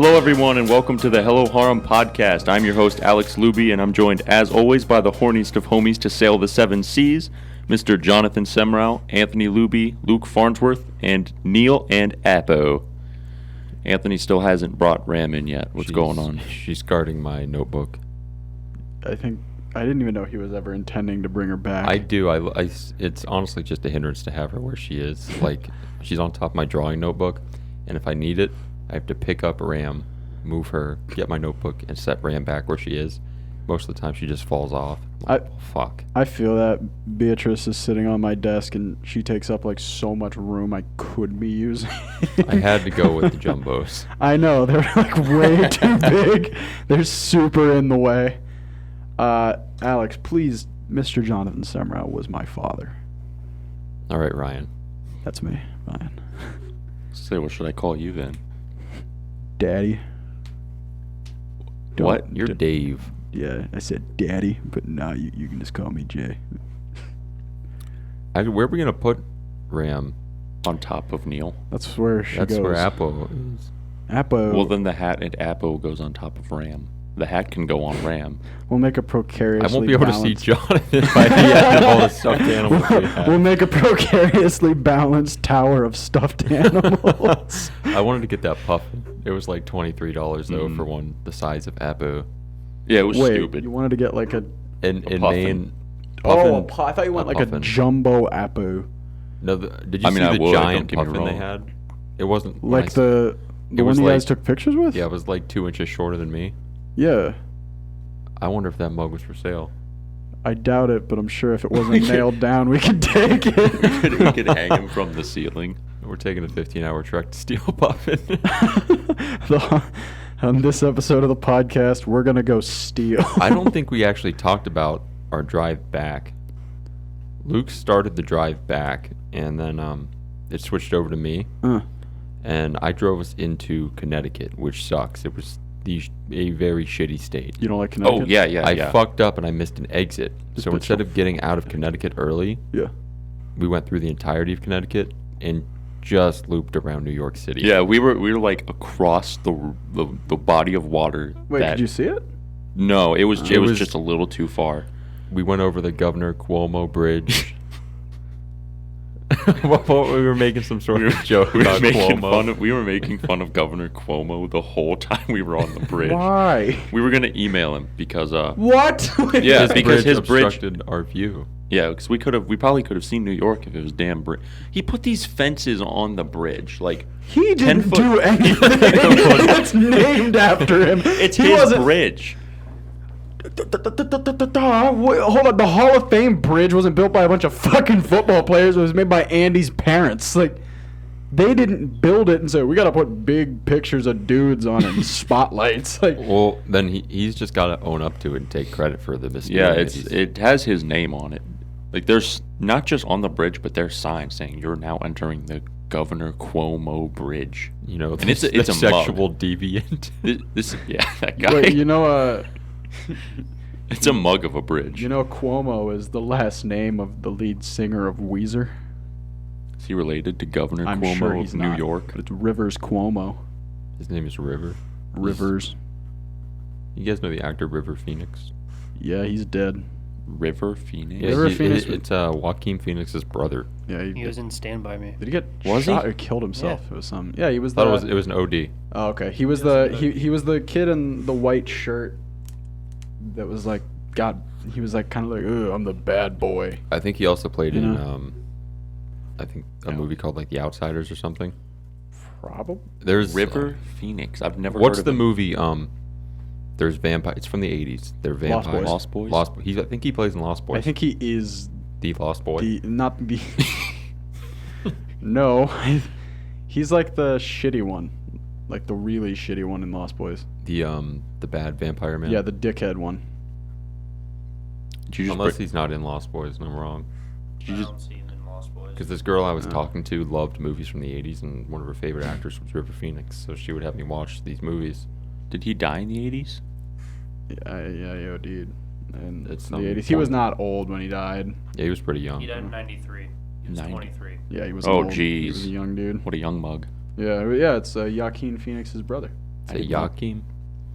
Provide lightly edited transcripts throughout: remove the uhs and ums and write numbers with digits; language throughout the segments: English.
Hello, everyone, and welcome to the Hello Harem podcast. I'm your host, Alex Luby, and I'm joined, as always, by the horniest of homies to sail the seven seas, Mr. Jonathan Semrau, Anthony Luby, Luke Farnsworth, and Neil and Apo. Anthony still hasn't brought Ram in yet. What's going on? She's guarding my notebook. I didn't even know he was ever intending to bring her back. I do. It's honestly just a hindrance to have her where she is. Like, she's on top of my drawing notebook, and if I need it, I have to pick up Ram, move her, get my notebook, and set Ram back where she is. Most of the time, she just falls off. Like, fuck. I feel that Beatrice is sitting on my desk, and she takes up like so much room I could be using. I had to go with the jumbos. I know, they're like way too big. They're super in the way. Alex, please, Mr. Jonathan Semrau was my father. All right, Ryan. That's me, Ryan. So what should I call you then? Daddy. What? You're Dave. Yeah, I said daddy, but now you can just call me Jay. Where are we going to put Ram? On top of Neil. That's where she goes. That's where Apo is. Apo. Well, then the hat at Apo goes on top of Ram. The hat can go on Ram. We'll make a precariously I won't be able balanced... to see Jonathan by the end of all the stuffed animals we have. We'll make a precariously balanced tower of stuffed animals. I wanted to get that puffin. It was like $23 though for one the size of Apo. Yeah, it was Wait, stupid. You wanted to get like a In puffin. Maine. I thought you went like puffin. a jumbo Apo. No, did you see I the would, giant don't get me puffin they wrong. had? It wasn't Like the one was you like- guys took pictures with? Yeah, it was like 2 inches shorter than me. Yeah. I wonder if that mug was for sale. I doubt it, but I'm sure if it wasn't nailed down, we could take it. we could hang him from the ceiling. We're taking a 15-hour trek to steal a puffin. On this episode of the podcast, we're going to go steal. I don't think we actually talked about our drive back. Luke started the drive back, and then it switched over to me. And I drove us into Connecticut, which sucks. It was a very shitty state. You don't like Connecticut? Oh, yeah. I fucked up and I missed an exit. So instead of getting out of Connecticut early, we went through the entirety of Connecticut and just looped around New York City. Yeah, we were like across the body of water. Wait, did you see it? No, it was just a little too far. We went over the Governor Cuomo Bridge. We were making some sort of joke about Cuomo. We were making fun of Governor Cuomo the whole time we were on the bridge. Why? We were gonna email him because What? yeah, because his bridge obstructed our view. Yeah, because we probably could have seen New York if it was damn bridge. He put these fences on the bridge, like He didn't 10 do anything. It's named after him. It's He his wasn't- bridge. Wait, hold on, the Hall of Fame bridge wasn't built by a bunch of fucking football players. It was made by Andy's parents. Like, they didn't build it and say, we gotta put big pictures of dudes on it and spotlights. Like, Well, then he's just got to own up to it and take credit for the mistake. Yeah, it has his name on it. Like, there's not just on the bridge, but there's signs saying you're now entering the Governor Cuomo Bridge. You know, And it's a mug. sexual deviant. That guy. wait, you know, It's a mug of a bridge. you know, Cuomo is the last name of the lead singer of Weezer. Is he related to Governor I'm Cuomo sure of he's New not, York? but it's Rivers Cuomo. His name is River. Rivers. You guys know the actor River Phoenix? Yeah, he's dead. River Phoenix? Yeah, River Phoenix it's Joaquin Phoenix's brother. Yeah, He was in Stand By Me. Did he get Was shot he? or killed himself? Yeah. It was some. Yeah, he was. I thought it was an OD. Oh, okay. He was he was the kid in the white shirt. That was like He was like kind of like, "Ugh, I'm the bad boy." I think he also played You in know? I think a movie called like The Outsiders or something. Probably. There's River Phoenix. I've never What's heard the of movie? There's vampire. It's from the 80s. They're vampires. Lost Boys? Lost Boys. I think he plays in Lost Boys. I think he is the Lost Boy. not the. No, he's like the shitty one, like the really shitty one in Lost Boys. The bad vampire man. Yeah, the dickhead one. Did you just Unless he's not in Lost Boys, and I'm wrong. I don't see him in Lost Boys. Because this girl I was talking to loved movies from the 80s, and one of her favorite actors was River Phoenix, so she would have me watch these movies. Did he die in the 80s? Yeah, dude. And It's the some 80s. He was point. not old when he died. Yeah, he was pretty young. He died in 93. He was 90. 23. Yeah, he was. Oh, old. He was jeez. a young dude. What a young mug. Yeah, it's Joaquin Phoenix's brother. Say Joaquin.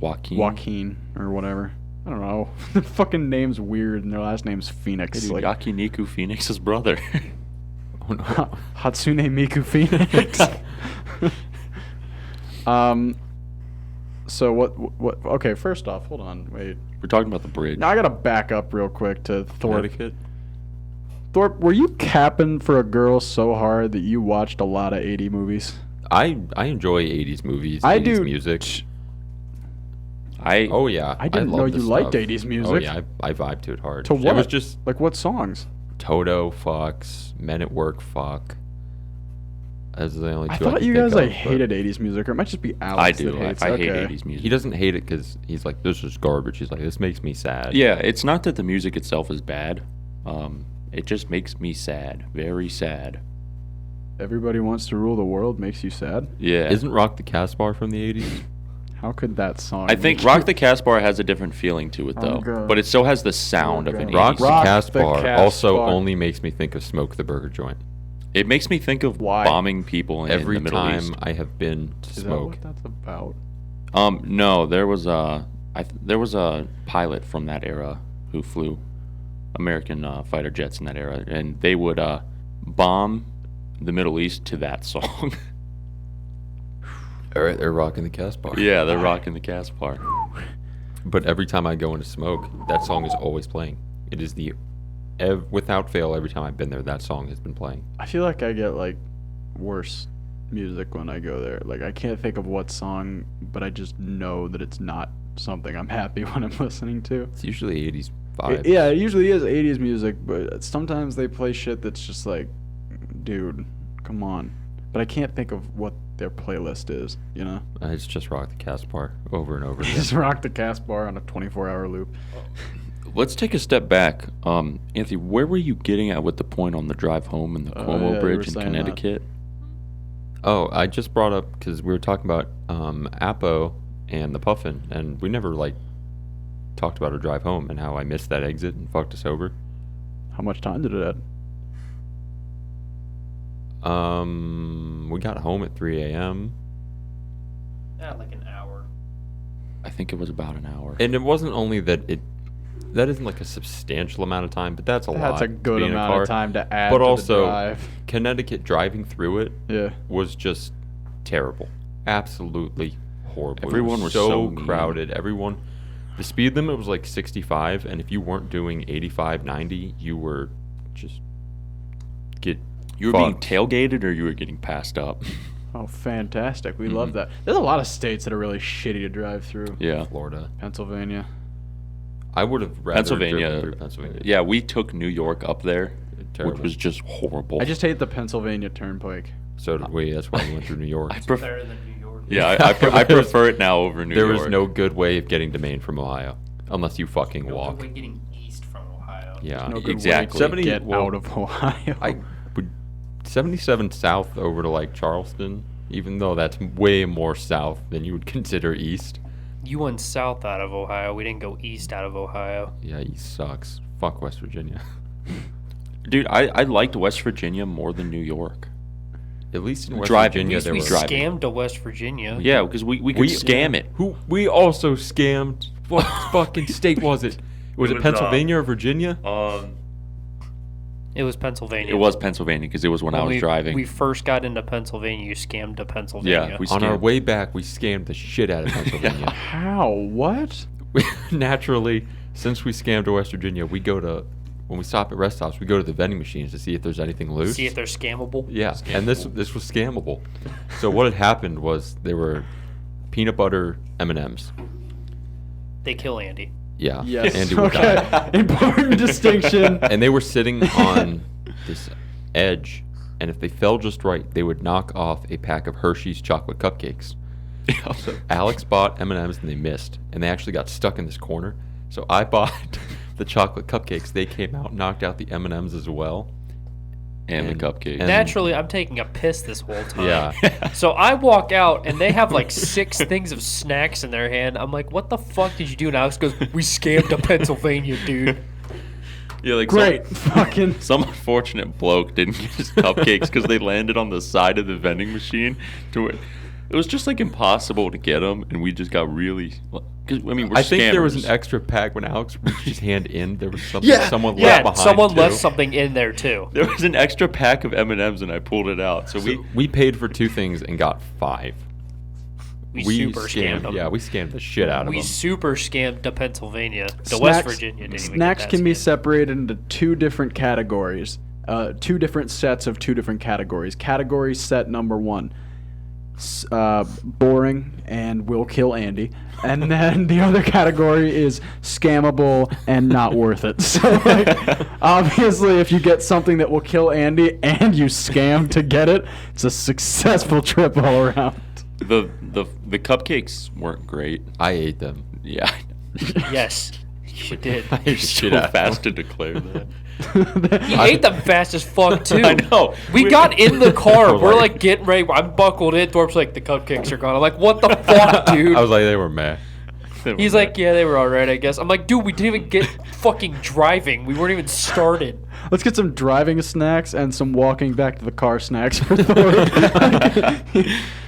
Joaquin or whatever. I don't know. The fucking name's weird, and their last name's Phoenix. Dude, Like Yakiniku Phoenix's brother. Oh, no. Hatsune Miku Phoenix. So what? Okay, first off, hold on, wait. We're talking about the bridge. Now I gotta back up real quick to Thorpe. Connecticut. Thorpe, were you capping for a girl so hard that you watched a lot of 80 movies? I enjoy 80s movies, I 80s do. music. I Oh yeah, I didn't love know this you liked stuff. 80s music. Oh yeah, I vibe to it hard. To It what? was just Like what songs? Toto fucks, Men at Work fuck. As the only two I I thought could you think guys of, like but hated 80s music, or it might just be Alex I do. that hates. I hate okay. 80s music. He doesn't hate it because he's like, this is garbage. He's like, this makes me sad. Yeah, it's not that the music itself is bad. It just makes me sad. Very sad. Everybody Wants to Rule the World makes you sad. Yeah. Isn't Rock the Casbah from the 80s? How could that song? I think make Rock you- the Casbah has a different feeling to it, though. God. But it still has the sound of an God. 80s. Rock the Rock the Casbah also Casbah. only makes me think of Smoke the Burger Joint. It makes me think of Why? bombing people in Every the Middle time East. I have been to Is that smoke. what that's about? No, there was a pilot from that era who flew American fighter jets in that era, and they would bomb the Middle East to that song. All right, they're rocking the Casbah. Yeah, they're rocking the Casbah. But every time I go into smoke, that song is always playing. It is without fail, every time I've been there, that song has been playing. I feel like I get like worse music when I go there. Like I can't think of what song, but I just know that it's not something I'm happy when I'm listening to. It's usually 80s vibes. Yeah, it usually is 80s music, but sometimes they play shit that's just like, dude, come on. But I can't think of what their playlist is, you know? It's just Rock the Casbah over and over again. Just rock the cast bar on a 24-hour loop. Let's take a step back. Anthony, where were you getting at with the point on the drive home in the yeah, Cuomo you Bridge were in saying that. Connecticut? Oh, I just brought up because we were talking about Apo and the Puffin, and we never like talked about our drive home and how I missed that exit and fucked us over. How much time did it add? We got home at 3 a.m. Yeah, like an hour. I think it was about an hour. and it wasn't only that that isn't like a substantial amount of time, but that's a lot. That's a to good be in a amount car. of time to add But to also, the drive. Connecticut driving through it Yeah. was just terrible, absolutely horrible. Everyone it was so so mean. crowded. Everyone, the speed limit was like 65, and if you weren't doing 85, 90, you were just You were being fucked. tailgated or you were getting passed up? Oh, fantastic. We love that. There's a lot of states that are really shitty to drive through. Yeah. Florida. Pennsylvania. I would have rather Pennsylvania. driven through Pennsylvania. Yeah, we took New York up there, Terrible. which was just horrible. I just hate the Pennsylvania Turnpike. So did we. That's why we went through New York. I prefer. Better than New York. Yeah, I prefer it now over New there York. was no good way of getting to Maine from Ohio, unless you fucking No walk. good way getting east from Ohio. Yeah, No good exactly. way to 70 get well, out of Ohio. I would 77 south over to like Charleston, even though that's way more south than you would consider east. You went south out of Ohio. We didn't go east out of Ohio. Yeah, east sucks. Fuck West Virginia. Dude, I liked West Virginia more than New York. At least in West Driving. Virginia, At least there we was driving. scammed to West Virginia. Yeah, because we could scam it. Who we also scammed. What fucking state was it? Was it was, Pennsylvania or Virginia? It was Pennsylvania. It was Pennsylvania because it was when I was driving. We first got into Pennsylvania. You scammed to Pennsylvania. Yeah, we On our scammed. way back, we scammed the shit out of Pennsylvania. How? What? Naturally, since we scammed to West Virginia, we go to when we stop at rest stops, we go to the vending machines to see if there's anything loose. See if they're scammable. Yeah, and this was scammable. So what had happened was there were peanut butter M&Ms. They kill Andy. Yeah, Yes. Andy would die. Okay. Important distinction. And they were sitting on this edge, and if they fell just right, they would knock off a pack of Hershey's chocolate cupcakes. So Alex bought M&Ms and they missed, and they actually got stuck in this corner. So I bought the chocolate cupcakes. They came out, knocked out the M&Ms as well. and the and- cupcake. and- Naturally, I'm taking a piss this whole time. Yeah. So I walk out and they have like 6 things of snacks in their hand. I'm like, what the fuck did you do? And Alex goes, we scammed to Pennsylvania, dude. Yeah, like Great. Fucking. Some unfortunate bloke didn't get his cupcakes because they landed on the side of the vending machine. To where It was just like impossible to get them, and we just got really. Cause, I mean, we're I think there was scammers. an extra pack when Alex reached his hand in. There was something Yeah. someone Yeah, left behind. someone too. left something in there too. There was an extra pack of M&Ms, and I pulled it out. So We paid for 2 things and got 5. We super scammed them. Yeah, we scammed the shit out of We them. super scammed to Pennsylvania. To West Virginia didn't even Snacks get that can be scam. separated into 2 different categories. 2 different sets of 2 different categories. Category set number 1, boring and will kill Andy. And then the other category is scammable and not worth it. So, like, obviously, if you get something that will kill Andy and you scam to get it, it's a successful trip all around. the cupcakes weren't great. I ate them. Yeah, Yes, you did. I ate the so shit out of fast them. to declare that. He ate them fast as fuck too. I know. We got in the car. I was We're like- like getting ready. I'm buckled in. Thorpe's like, the cupcakes are gone. I'm like, what the fuck, dude? I was like, they were meh. He's like, yeah, they were alright, I guess. I'm like, dude, we didn't even get fucking driving. We weren't even started. Let's get some driving snacks and some walking back to the car snacks for Thor.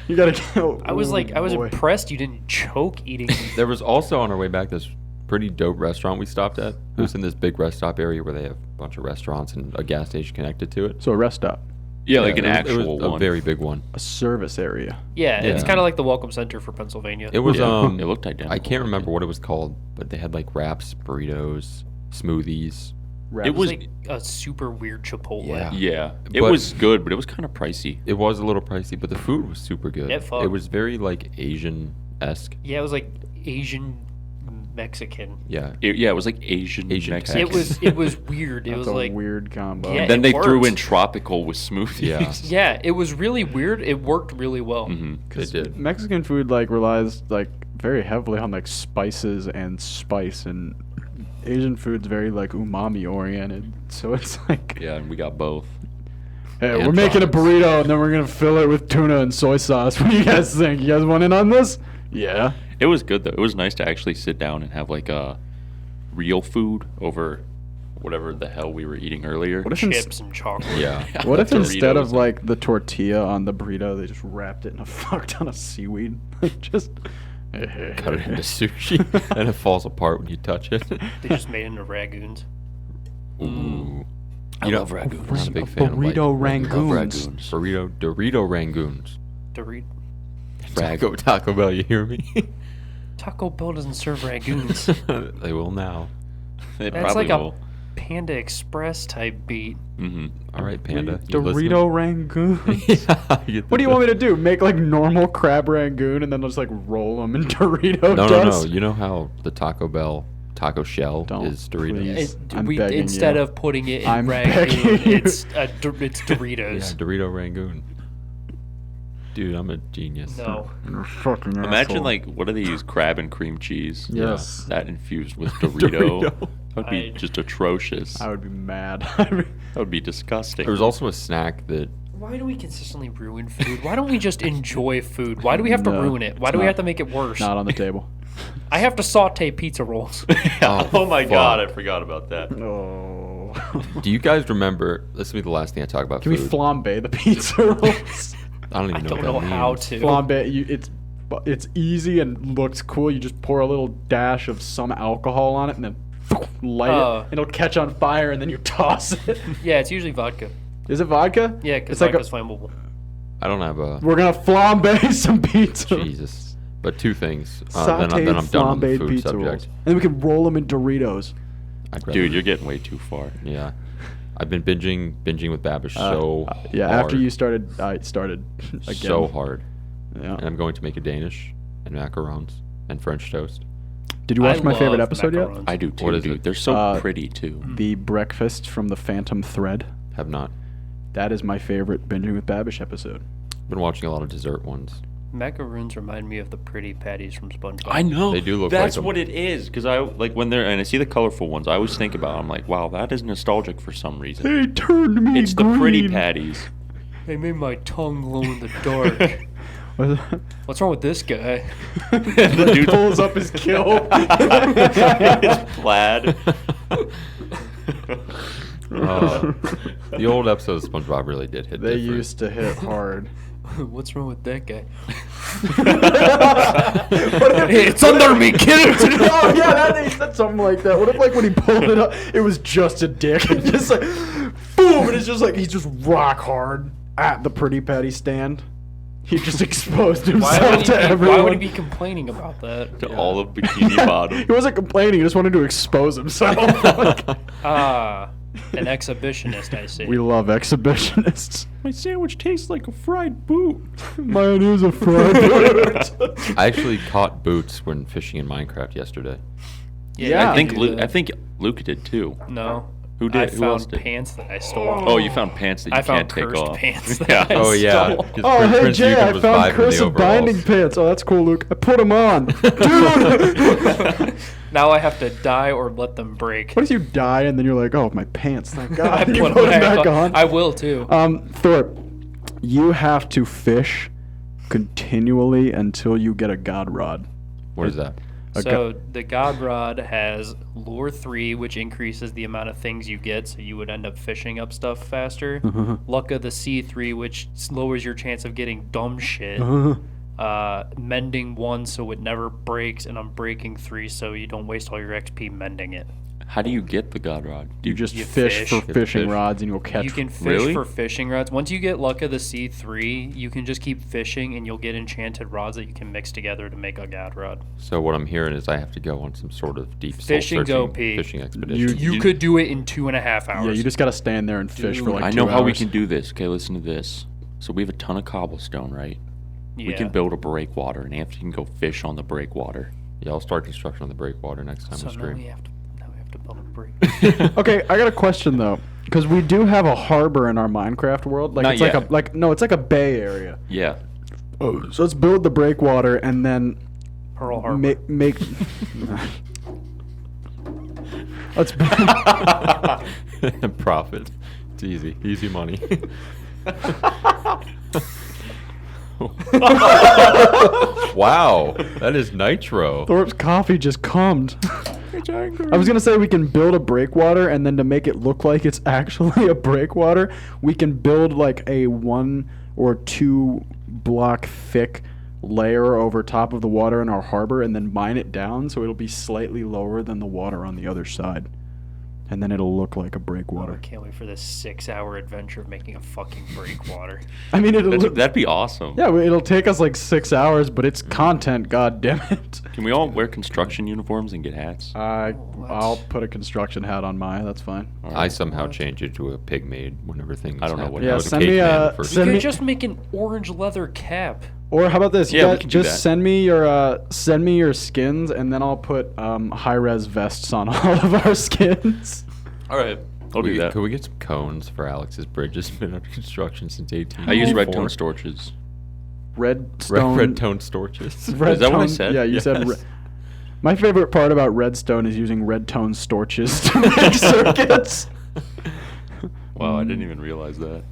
You gotta go. I was impressed you didn't choke eating. There was also on our way back this pretty dope restaurant we stopped at. It was in this big rest stop area where they have a bunch of restaurants and a gas station connected to it. So a rest stop, Yeah, like it an was- actual it was one. a very big one. a service area. Yeah, it's Yeah. kind of like the Welcome Center for Pennsylvania. It was Yeah, it looked identical. I can't remember what it was called, but they had like wraps, burritos, smoothies. Wraps. It was. like a super weird Chipotle. Yeah. Yeah, it But- was good, but it was kind of pricey. It was a little pricey, but the food was super good. It fucked. It was very like Asian-esque. Yeah, it was like Asian Mexican. Yeah. It was like Asian Asian Mexican. It was weird. It That's was a like weird combo. Yeah. Then it they threw worked. in tropical with smoothies. Yeah. yeah, it was really weird. It worked really well. They did. Mexican food like relies like very heavily on like spices and spice, and Asian food's very like umami oriented. So it's like, Yeah, and we got both. hey, And we're making a fries. burrito and then we're gonna fill it with tuna and soy sauce. What do you guys think? You guys want in on this? Yeah. It was good though. It was nice to actually sit down and have like a real food over whatever the hell we were eating earlier. What if Chips and chocolate. Yeah. What if instead of Doritos. like the tortilla on the burrito, they just wrapped it in a fuck ton of seaweed? Just Cut it into sushi, and it falls apart when you touch it. They just made it into ragoons. Ooh. I love ragoons. I'm a big fan of burrito like, rangoons. Ragoons. Dorito rangoons. Dorito. Taco Bell, you hear me? Taco Bell doesn't serve ragoons. They will now. They That's probably like will. a Panda Express type beat. All right, Panda. you Dorito rangoon. listening? What do you want me to do? Make like normal crab rangoon and then just like roll them in Dorito No, no, dust? no. You know how the Taco Bell taco shell Don't, is Doritos? please. I'm begging Instead you. of putting it in I'm ragoon, begging you. it's Yeah, Doritos. Dorito rangoon. Dude, I'm a genius. No. You're a fucking Imagine asshole. like what do they use? Crab and cream cheese. Yes. That infused with Dorito. Dorito. That would be I- just atrocious. I would be mad. That would be disgusting. There was also a snack that Why do we consistently ruin food? Why don't we just enjoy food? Why do we have to No, ruin it? Why it's do we not- have to make it worse? Not on the table. I have to saute pizza rolls. oh my fuck. god, I forgot about that. Oh. Do you guys remember? This will be the last thing I talk about. Can we food. flambe the pizza rolls? I don't even I know don't what know that how means. to. Flambe, it's easy and looks cool. You just pour a little dash of some alcohol on it and then light it, and it'll catch on fire, and then you toss it. Yeah, it's usually vodka. Is it vodka? Yeah, because it's like vodka's flammable. I don't have a we're gonna flambe some pizza. Jesus. But 2 things. Sauteed then I'm done with the flambéed food pizza subject. rolls, and then we can roll them in Doritos. I'd rather- Dude, you're getting way too far. Yeah. I've been binging with Babish so Yeah, hard. after you started, I started again. So hard. Yeah. And I'm going to make a Danish and macarons and French toast. Did you watch I my favorite love episode yet? macarons. I do too, What is dude. it? They're so Uh, pretty too. The breakfast from the Phantom Thread. Have not. That is my favorite Binging with Babish episode. Been watching a lot of dessert ones. Macaroons remind me of the pretty patties from SpongeBob. I know. They do look like That's them. what it is. Because I like when they're and I see the colorful ones. I always think about. I'm like, wow, that is nostalgic for some reason. They turned me It's the pretty patties. They made my tongue glow in the dark. patties. What's wrong with this guy? The dude pulls up his kill. It's plaid. The old episodes of SpongeBob really did hit They different. used to hit hard. What's wrong with that guy? Hey, it's under me, get it! Oh yeah, he said something like that. What if like when he pulled it up, it was just a dick, and just like, boom, and it's just like he's just rock hard at the pretty patty stand. He just exposed himself to everyone. Why would he be complaining about that? To all of Bikini Bottom. He wasn't complaining. He just wanted to expose himself. An exhibitionist, I see. We love exhibitionists. My sandwich tastes like a fried boot. Mine is a fried boot. I actually caught boots when fishing in Minecraft yesterday. Yeah. I think you Luke. do that. I think Luke did too. No. Who did? I Who found else did? pants that I stole. Oh, you found pants that you I found can't take cursed off. pants that Yeah. I Oh yeah. stole. 'cause Oh, hey Prince Jay, Eugen I was found vibing in the cursive overalls. binding pants. Oh, that's cool, Luke. I put them on. Dude! Now I have to die or let them break. What if you die and then you're like, oh, my pants, thank God. I And you put put them them back on. I will too. Thorpe, you have to fish continually until you get a god rod. What is that? So the God Rod has Lure 3, which increases the amount of things you get, so you would end up fishing up stuff faster. Luck of the Sea 3, which lowers your chance of getting dumb shit. Mending 1, so it never breaks, and Unbreaking 3, so you don't waste all your XP mending it. How do you get the God Rod? You just You fish for fish. fishing Fish. rods and you'll catch. You can fish Really? for fishing rods. Once you get Luck of the Sea 3, you can just keep fishing, and you'll get enchanted rods that you can mix together to make a God Rod. So what I'm hearing is I have to go on some sort of deep soul Fishing's searching OP. fishing expedition. You could do it in 2.5 hours. Yeah, you just gotta stand there and fish for Dude. like I 2 know how we hours. can do this. Okay, listen to this. So we have a ton of cobblestone, right? We Yeah. can build a breakwater, and Anthony can go fish on the breakwater. Yeah, I'll start construction on the breakwater next time So we now stream. we have to build a break. Okay, I got a question though, because we do have a harbor in our Minecraft world. Like Not it's yet. it's like a bay area. Yeah. Oh, so let's build the breakwater and then Pearl Harbor. make. Let's. Profit. It's easy. Easy money. Wow, that is nitro. Thorpe's coffee just calmed. I was gonna say we can build a breakwater, and then to make it look like it's actually a breakwater, we can build like a 1 or 2 block thick layer over top of the water in our harbor, and then mine it down so it'll be slightly lower than the water on the other side, and then it'll look like a Oh, I breakwater. can't wait for this 6-hour adventure of making a fucking breakwater. I mean, it'll look. That'd be awesome. Yeah, it'll take us like 6 hours, but it's content. God damn it. Can we all wear construction uniforms and get hats? I'll put a construction hat on mine. That's fine. I somehow changed it to a pigmaid whenever things I don't know what happened. Yeah, I was a send me caveman a- the first You Send could me- just make an orange leather cap. Or how about this? You Yeah, we guys can do just that. send me your skins, and then I'll put high res vests on all of our skins. All right. I'll do that. Could we get some cones for Alex's bridge? It's been under construction since 18. I use red tone torches. Redstone. Red tone torches. red Is that what I tone- said? Yeah, you said. Yes. My favorite part about redstone is using red tone storches to make circuits. Wow, I didn't even realize that.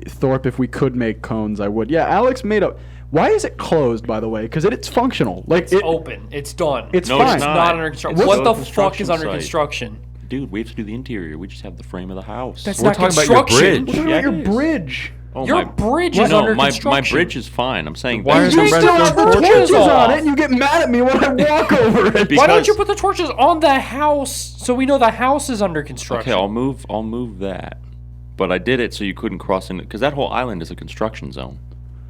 Thorpe, if we could make cones, I would. Yeah, Alex made a. Why is it closed, by the way? Because it's functional. Like It's open. It's done. It's No, fine. it's It's not. not under construction. It's What still the a fuck is construction under site. construction? Dude, we have to do the interior. We just have the frame of the house. That's We're not talking about your construction. bridge. What Yeah, about your it is. bridge? Oh, Your my bridge is no, under my construction. bridge is fine. I'm saying Why that's are You the still red have tone the torches torches on off? it, and you get mad at me when I walk over it. Why don't you Because- put the torches on the house so we know the house is under construction? Okay, I'll move that. But I did it so you couldn't cross into, because that whole island is a construction zone.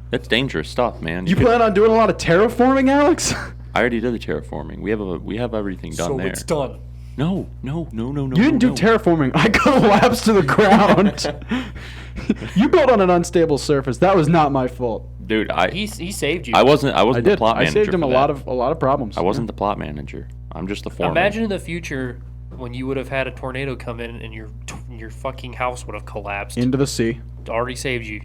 That's dangerous stuff, man. You could- plan on doing a lot of terraforming, Alex? I already did the terraforming. We have everything done so there. it's done. No. You didn't do no. terraforming. I collapsed to the ground. You built on an unstable surface. That was not my fault. Dude, He saved you. I wasn't I the did. plot I manager. saved him for a that. lot of problems. I wasn't the plot manager. I'm just the foreman. Imagine in the future when you would have had a tornado come in and your fucking house would have collapsed. Into the sea. Already saved you.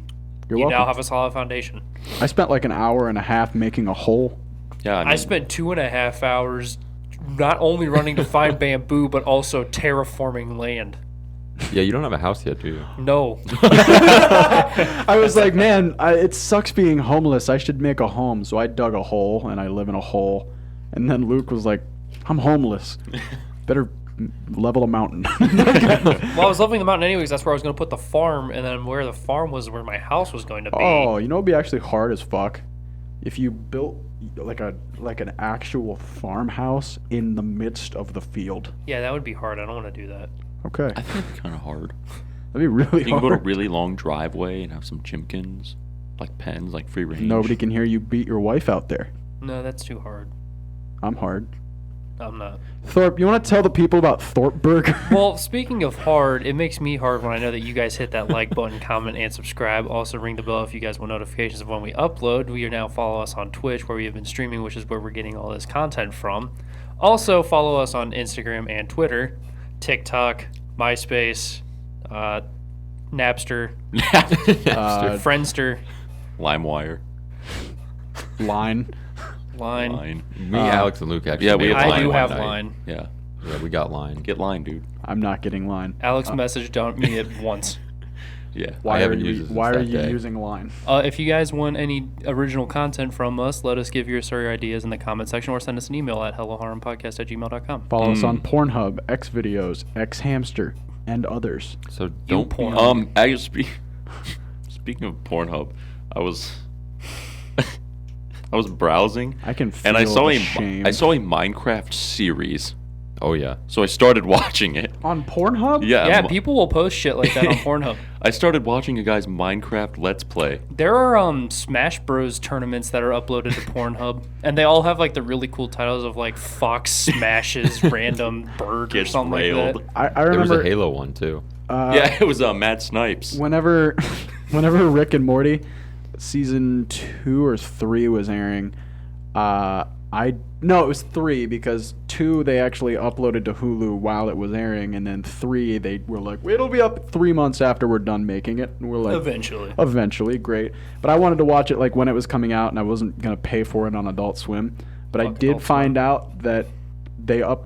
You're you welcome. now have a solid foundation. I spent like an hour and a half making a hole. Yeah, I spent 2.5 hours not only running to find bamboo, but also terraforming land. Yeah, you don't have a house yet, do you? No. I was like, man, it sucks being homeless. I should make a home. So I dug a hole and I live in a hole. And then Luke was like, I'm homeless. Better level a mountain. Well, I was leveling the mountain anyways. That's where I was going to put the farm, and then where the farm was where my house was going to be. Oh, you know it'd be actually hard as fuck if you built like an actual farmhouse in the midst of the field. Yeah, that would be hard. I don't want to do that. Okay, I think it'd be kind of hard. that'd be really You can hard. put a really long driveway and have some chimkins, like pens, like free range. Nobody can hear you beat your wife out there. No, that's too hard. I'm hard. I'm not. Thorpe, you want to tell the people about Thorpeburg? Well, speaking of hard, it makes me hard when I know that you guys hit that like button, comment, and subscribe. Also, ring the bell if you guys want notifications of when we upload. We are now follow us on Twitch, where we have been streaming, which is where we're getting all this content from. Also, follow us on Instagram and Twitter, TikTok, MySpace, Napster, Friendster, LimeWire. Line. Line. Me, Alex, and Luke actually. Yeah, we made have I Line do one have night. Line. Yeah. Yeah, we got Line. Get Line, dude. I'm not getting line. Alex messaged me it once. Yeah. Why I are haven't you, used it since why are that you day. using line? If you guys want any original content from us, let us give your ideas in the comment section or send us an email at helloharempodcast@gmail.com. Follow us on Pornhub, Xvideos, Xhamster, and others. So don't be. porn. Actually, speaking of Pornhub, I was browsing I can feel and I saw the a shame. I saw a Minecraft series, Oh yeah. so I started watching it. On Pornhub? Yeah. Yeah, people will post shit like that on Pornhub. I started watching a guy's Minecraft Let's Play. There are Smash Bros tournaments that are uploaded to Pornhub, and they all have like the really cool titles of like Fox smashes random bird or Gets something railed. like that. I There was remember a Halo one too. Yeah, it was Matt Snipes. whenever Rick and Morty season 2 or 3 was airing, it was 3 because 2 they actually uploaded to Hulu while it was airing, and then 3 they were like, it'll be up 3 months after we're done making it, and we're like, eventually, great. But I wanted to watch it like when it was coming out, and I wasn't gonna pay for it on Adult Swim. But I Fuck did Adult find out that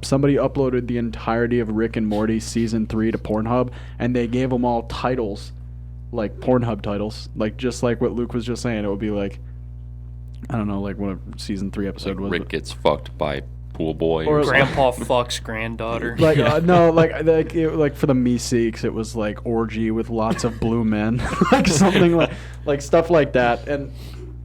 somebody uploaded the entirety of Rick and Morty season 3 to Pornhub, and they gave them all titles, like Pornhub titles, like just like what Luke was just saying. It would be like, I don't know, like what a season 3 episode was. Rick gets fucked by Pool Boy Or or something. Grandpa fucks granddaughter. Like no, like for the Meeseeks, it was like orgy with lots of blue men, like something like stuff like that. And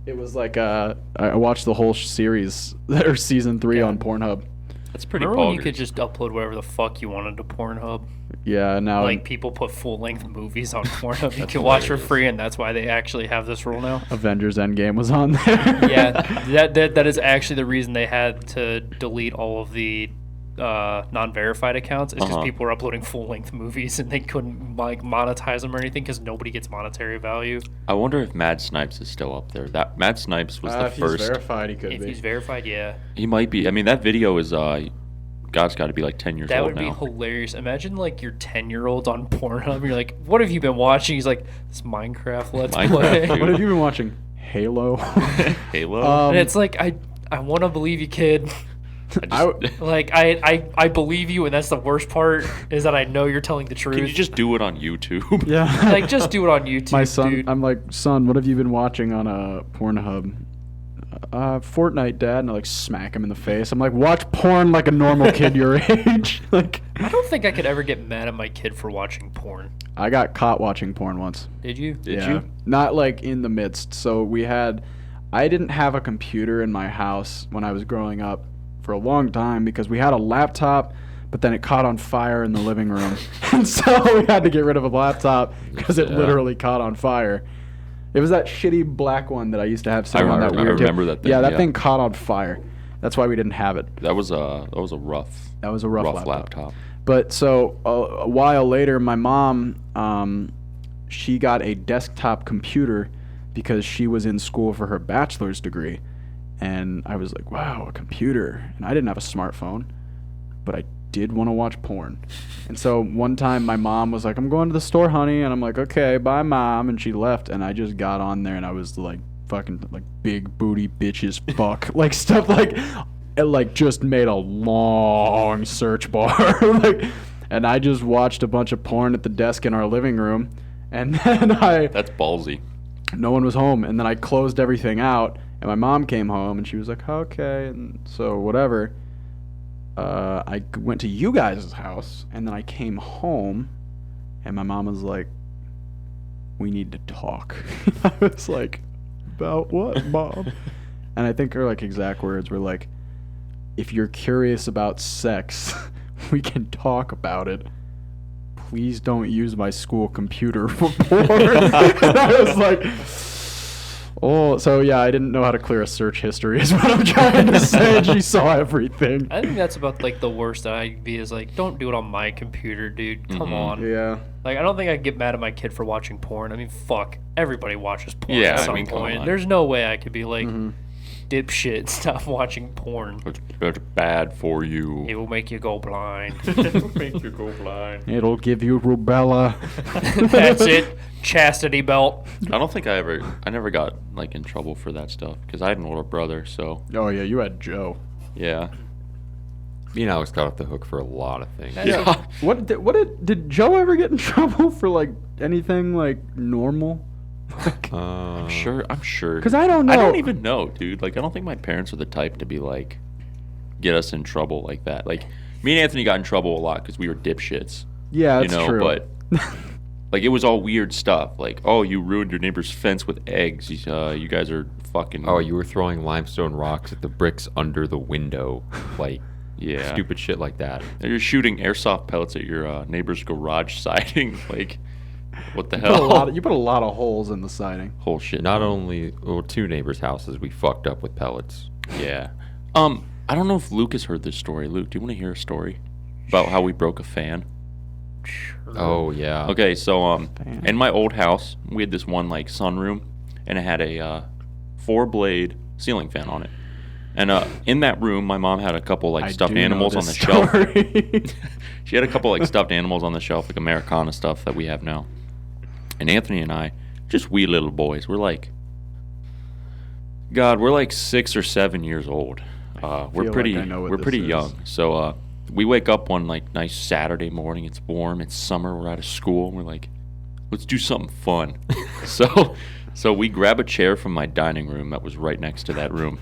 it was like I watched the whole series or season 3 on Pornhub. That's pretty Remember when you bonkers. could just upload whatever the fuck you wanted to Pornhub? Yeah, now Like people put full-length movies on Pornhub you can watch for free, and that's why they actually have this rule now. Avengers Endgame was on there. Yeah, that is actually the reason they had to delete all of the non-verified accounts. It's because people were uploading full-length movies and they couldn't like monetize them or anything because nobody gets monetary value. I wonder if Mad Snipes is still up there. That Mad Snipes was the if first. he's verified, he could If be. he's verified, yeah. He might be. I mean, that video is God's got to be like 10 years That old would be now. hilarious. Imagine like your 10-year-old on Pornhub. You're like, what have you been watching? He's like, this Minecraft Let's Minecraft, Play. dude. What have you been watching? Halo. Halo. And it's like, I want to believe you, kid. Like I believe you, and that's the worst part is that I know you're telling the truth. Can you just do it on YouTube? Yeah. like just do it on YouTube, My son, dude. I'm like, son, what have you been watching on Pornhub? Fortnite, Dad. And I like smack him in the face. I'm like, watch porn like a normal kid your age. Like, I don't think I could ever get mad at my kid for watching porn. I got caught watching porn once. Did you? Did you? Not like in the midst. So I didn't have a computer in my house when I was growing up for a long time because we had a laptop, but then it caught on fire in the living room. And so we had to get rid of a laptop because it literally caught on fire. It was that shitty black one that I used to have sitting on that weird remember that thing, Yeah, that yeah. thing caught on fire. That's why we didn't have it. That was a rough. That was a rough laptop. laptop. But so a while later, my mom, she got a desktop computer because she was in school for her bachelor's degree. And I was like, wow, a computer. And I didn't have a smartphone, but I did want to watch porn. And so one time my mom was like, I'm going to the store, honey. And I'm like, okay, bye, Mom. And she left. And I just got on there and I was like, fucking like big booty bitches fuck. Like stuff like, it like just made a long search bar. Like, and I just watched a bunch of porn at the desk in our living room. And then That's ballsy. no one was home. And then I closed everything out. And my mom came home and she was like, okay. And so whatever. I went to you guys' house, and then I came home, and my mom was like, "We need to talk." I was like, "About what, Mom?" And I think her like exact words were like, "If you're curious about sex, we can talk about it. Please don't use my school computer for porn." And I was like, oh, so yeah, I didn't know how to clear a search history is what I'm trying to say. She saw everything. I think that's about like the worst that I could be is like, don't do it on my computer, dude. Come on. Yeah. Like, I don't think I could get mad at my kid for watching porn. I mean, fuck. Everybody watches porn Yeah, at I some mean, come point. on. There's no way I could be like, dipshit, stop watching porn. It's bad for you. It will make you go blind. Make you go blind. It'll give you rubella. That's it. Chastity belt. I don't think I never got like in trouble for that stuff because I had an older brother. So Oh yeah, you had Joe. yeah. Me and Alex got off the hook for a lot of things. Yeah. Did Joe ever get in trouble for like anything like normal? I'm I'm sure. Because I don't know. I don't even know, dude. Like, I don't think my parents are the type to be like, get us in trouble like that. Like, me and Anthony got in trouble a lot because we were dipshits. Yeah, that's you know, true. But like, it was all weird stuff. Like, oh, you ruined your neighbor's fence with eggs. You guys are fucking. Oh, you were throwing limestone rocks at the bricks under the window, like yeah, stupid shit like that. You're shooting airsoft pellets at your neighbor's garage siding. Like, what the You put a hell? lot you put a lot of holes in the siding. Whole shit. Not only two neighbors' houses we fucked up with pellets. Yeah. I don't know if Luke has heard this story. Luke, do you want to hear a story about how we broke a fan? Oh yeah. Okay, so Fan. in my old house, we had this one like sunroom, and it had a 4-blade ceiling fan on it. And in that room, my mom had a couple like I stuffed do know animals on this the shelf. story. She had a couple like stuffed animals on the shelf, like Americana stuff that we have now. And Anthony and I, just wee little boys, we're like 6 or 7 years old. We're feel pretty like I know what we're this pretty is. young. So we wake up one like nice Saturday morning. It's warm. It's summer. We're out of school. And we're like, let's do something fun. So we grab a chair from my dining room that was right next to that room.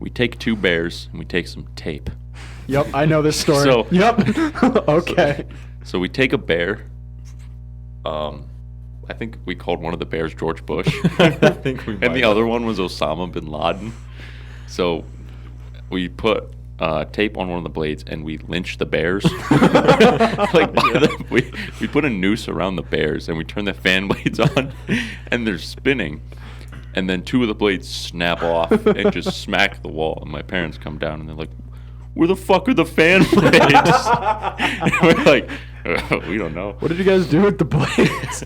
We take 2 bears and we take some tape. Yep, I know this story. So- yep. Okay. So we take a bear. I think we called one of the bears George Bush. I think we And the other one was Osama bin Laden. So we put tape on one of the blades and we lynched the bears. We put a noose around the bears and we turn the fan blades on and they're spinning. And then 2 of the blades snap off and just smack the wall. And my parents come down and they're like, where the fuck are the fan blades? And we're like, we don't know. What did you guys do with the blades?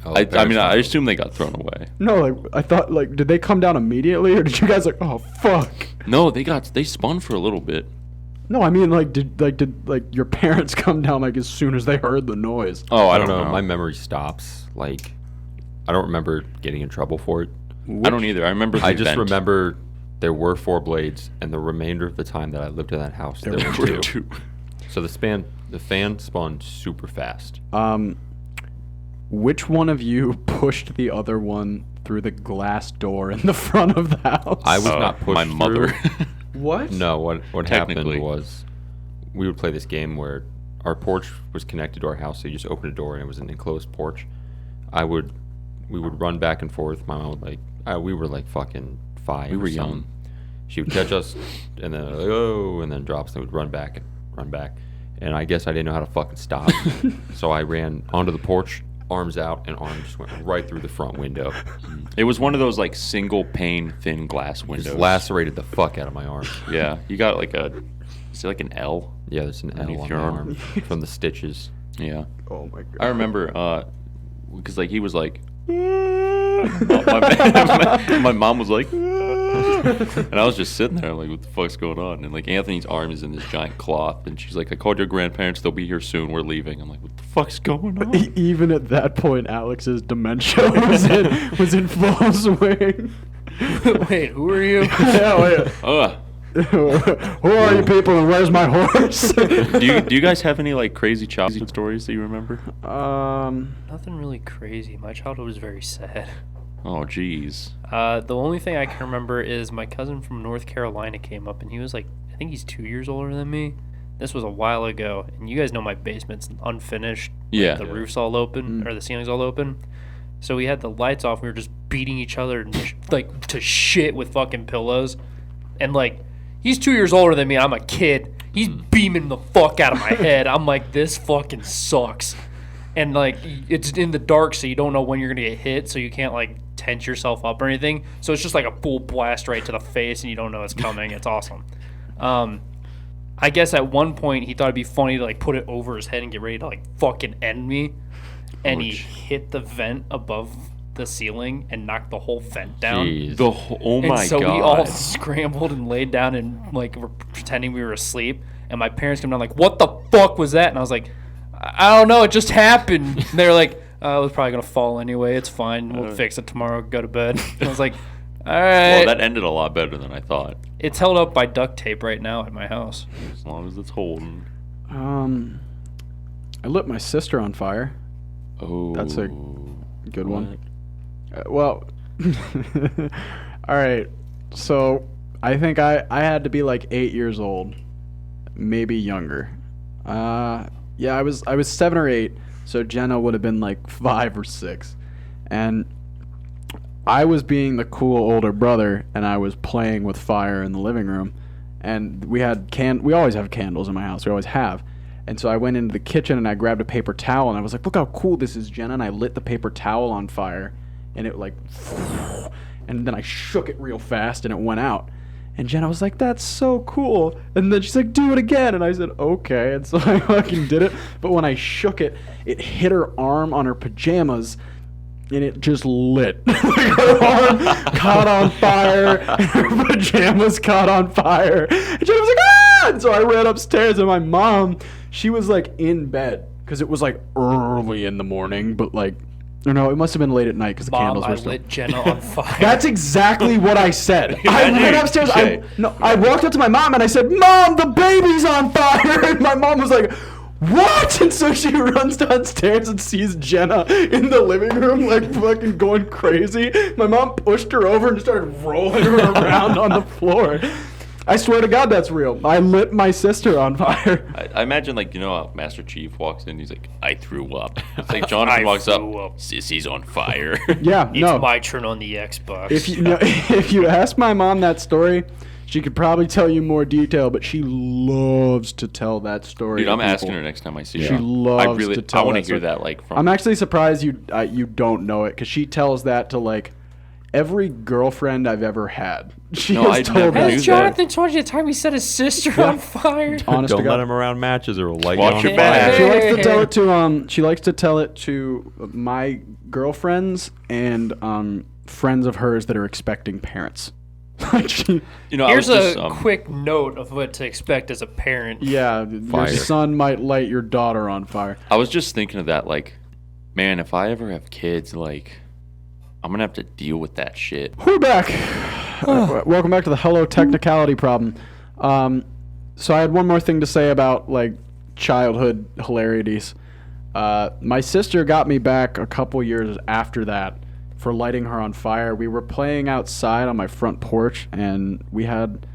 Oh, I mean, I assume they got thrown away. No, like I thought, like, did they come down immediately, or did you guys like, oh fuck? No, they spun for a little bit. No, I mean, like, did your parents come down like as soon as they heard the noise? Oh, I don't know. My memory stops. Like, I don't remember getting in trouble for it. I don't either. I remember the I just event. remember there were 4 blades, and the remainder of the time that I lived in that house, there were 2. 2. So the fan spun super fast. Which one of you pushed the other one through the glass door in the front of the house? I was not pushed my mother. through. What? No, what happened Technically. was we would play this game where our porch was connected to our house, so you just opened a door and it was an enclosed porch. We would run back and forth. My mom would we were like fucking 5. We or were something. young. She would catch us and then and then drops and we'd run back. And I guess I didn't know how to fucking stop. So I ran onto the porch, arms out, and arm just went right through the front window. It was one of those like single pane thin glass windows. Just lacerated the fuck out of my arm. Yeah, you got like is it like an L? Yeah, there's an L Underneath on your my arm. arm from the stitches. Yeah. Oh my god. I remember because like he was like my mom was like and I was just sitting there like, what the fuck's going on? And like Anthony's arm is in this giant cloth and she's like, I called your grandparents, they'll be here soon, we're leaving. I'm like, what the fuck's going on? Even at that point, Alex's dementia was in full swing. Wait, who are you? Yeah, wait. Who are you people and where's my horse? do you guys have any like crazy childhood stories that you remember? Nothing really crazy. My childhood was very sad. Oh jeez. The only thing I can remember is my cousin from North Carolina came up, and he was like, I think think he's 2 years older than me. This was a while ago, and you guys know my basement's unfinished. Yeah. The roof's all open, or the ceiling's all open. So we had the lights off. We were just beating each other like to shit with fucking pillows. And like, he's 2 years older than me. I'm a kid. He's beaming the fuck out of my head. I'm like, this fucking sucks. And like, it's in the dark, so you don't know when you're gonna get hit, so you can't like tense yourself up or anything. So it's just like a full blast right to the face, and you don't know it's coming. It's awesome. I guess at one point he thought it'd be funny to like put it over his head and get ready to like fucking end me, and he hit the vent above the ceiling and knocked the whole vent down. Jeez. Oh my And so god. we all scrambled and laid down and like were pretending we were asleep. And my parents came down like, "What the fuck was that?" And I was like, "I don't know. It just happened." And they were like, "It was probably gonna fall anyway. It's fine. We'll fix it tomorrow. Go to bed." And I was like, "All right." Well, that ended a lot better than I thought. It's held up by duct tape right now at my house. As long as it's holding. I lit my sister on fire. Oh. That's a good one. What? Well, all right. So I think I had to be like 8 years old, maybe younger. Yeah, I was 7 or 8. So Jenna would have been like 5 or 6, and I was being the cool older brother, and I was playing with fire in the living room, and we always have candles in my house. We always have. And so I went into the kitchen and I grabbed a paper towel and I was like, "Look how cool this is, Jenna." And I lit the paper towel on fire, and it like, and then I shook it real fast and it went out. And Jenna was like, "That's so cool." And then she's like, "Do it again." And I said, "Okay." And so I fucking did it. But when I shook it, it hit her arm on her pajamas, and it just lit. Like her arm caught on fire, and her pajamas caught on fire. And Jenna was like, "Ah!" And so I ran upstairs, and my mom, she was like in bed because it was like early in the morning, but like, no, it must have been late at night because the Mom, candles I were still. lit Jenna on fire. That's exactly what I said. I Yeah, ran dude, upstairs. okay. I walked up to my mom and I said, "Mom, the baby's on fire." And my mom was like, "What?" And so she runs downstairs and sees Jenna in the living room, like fucking going crazy. My mom pushed her over and started rolling her around on the floor. I swear to God, that's real. I lit my sister on fire. I imagine, like, you know how Master Chief walks in, he's like, "I threw up." It's like Jonathan walks up, threw up. "Sissy's on fire." Yeah, It's no. my turn on the Xbox. If you ask my mom that story, she could probably tell you more detail, but she loves to tell that story. Dude, I'm to asking people. her next time I see She her. loves to tell I want to that hear story. that, like, from. I'm actually surprised you don't know it, because she tells that to like every girlfriend I've ever had. She No, has I told never that knew Has that. Jonathan told you the time he set his sister on fire? Honest to Don't God. let him around matches or he'll light Watch you your on back. fire. She likes to tell it to She likes to tell it to my girlfriends and friends of hers that are expecting parents. Like she, You know, Here's I was a just, quick note of what to expect as a parent. yeah, Fire. your son might light your daughter on fire. I was just thinking of that, like, man, if I ever have kids, like, I'm gonna have to deal with that shit. We're back. Welcome back to the Hello Technicality problem. So I had one more thing to say about like childhood hilarities. My sister got me back a couple years after that for lighting her on fire. We were playing outside on my front porch, and we had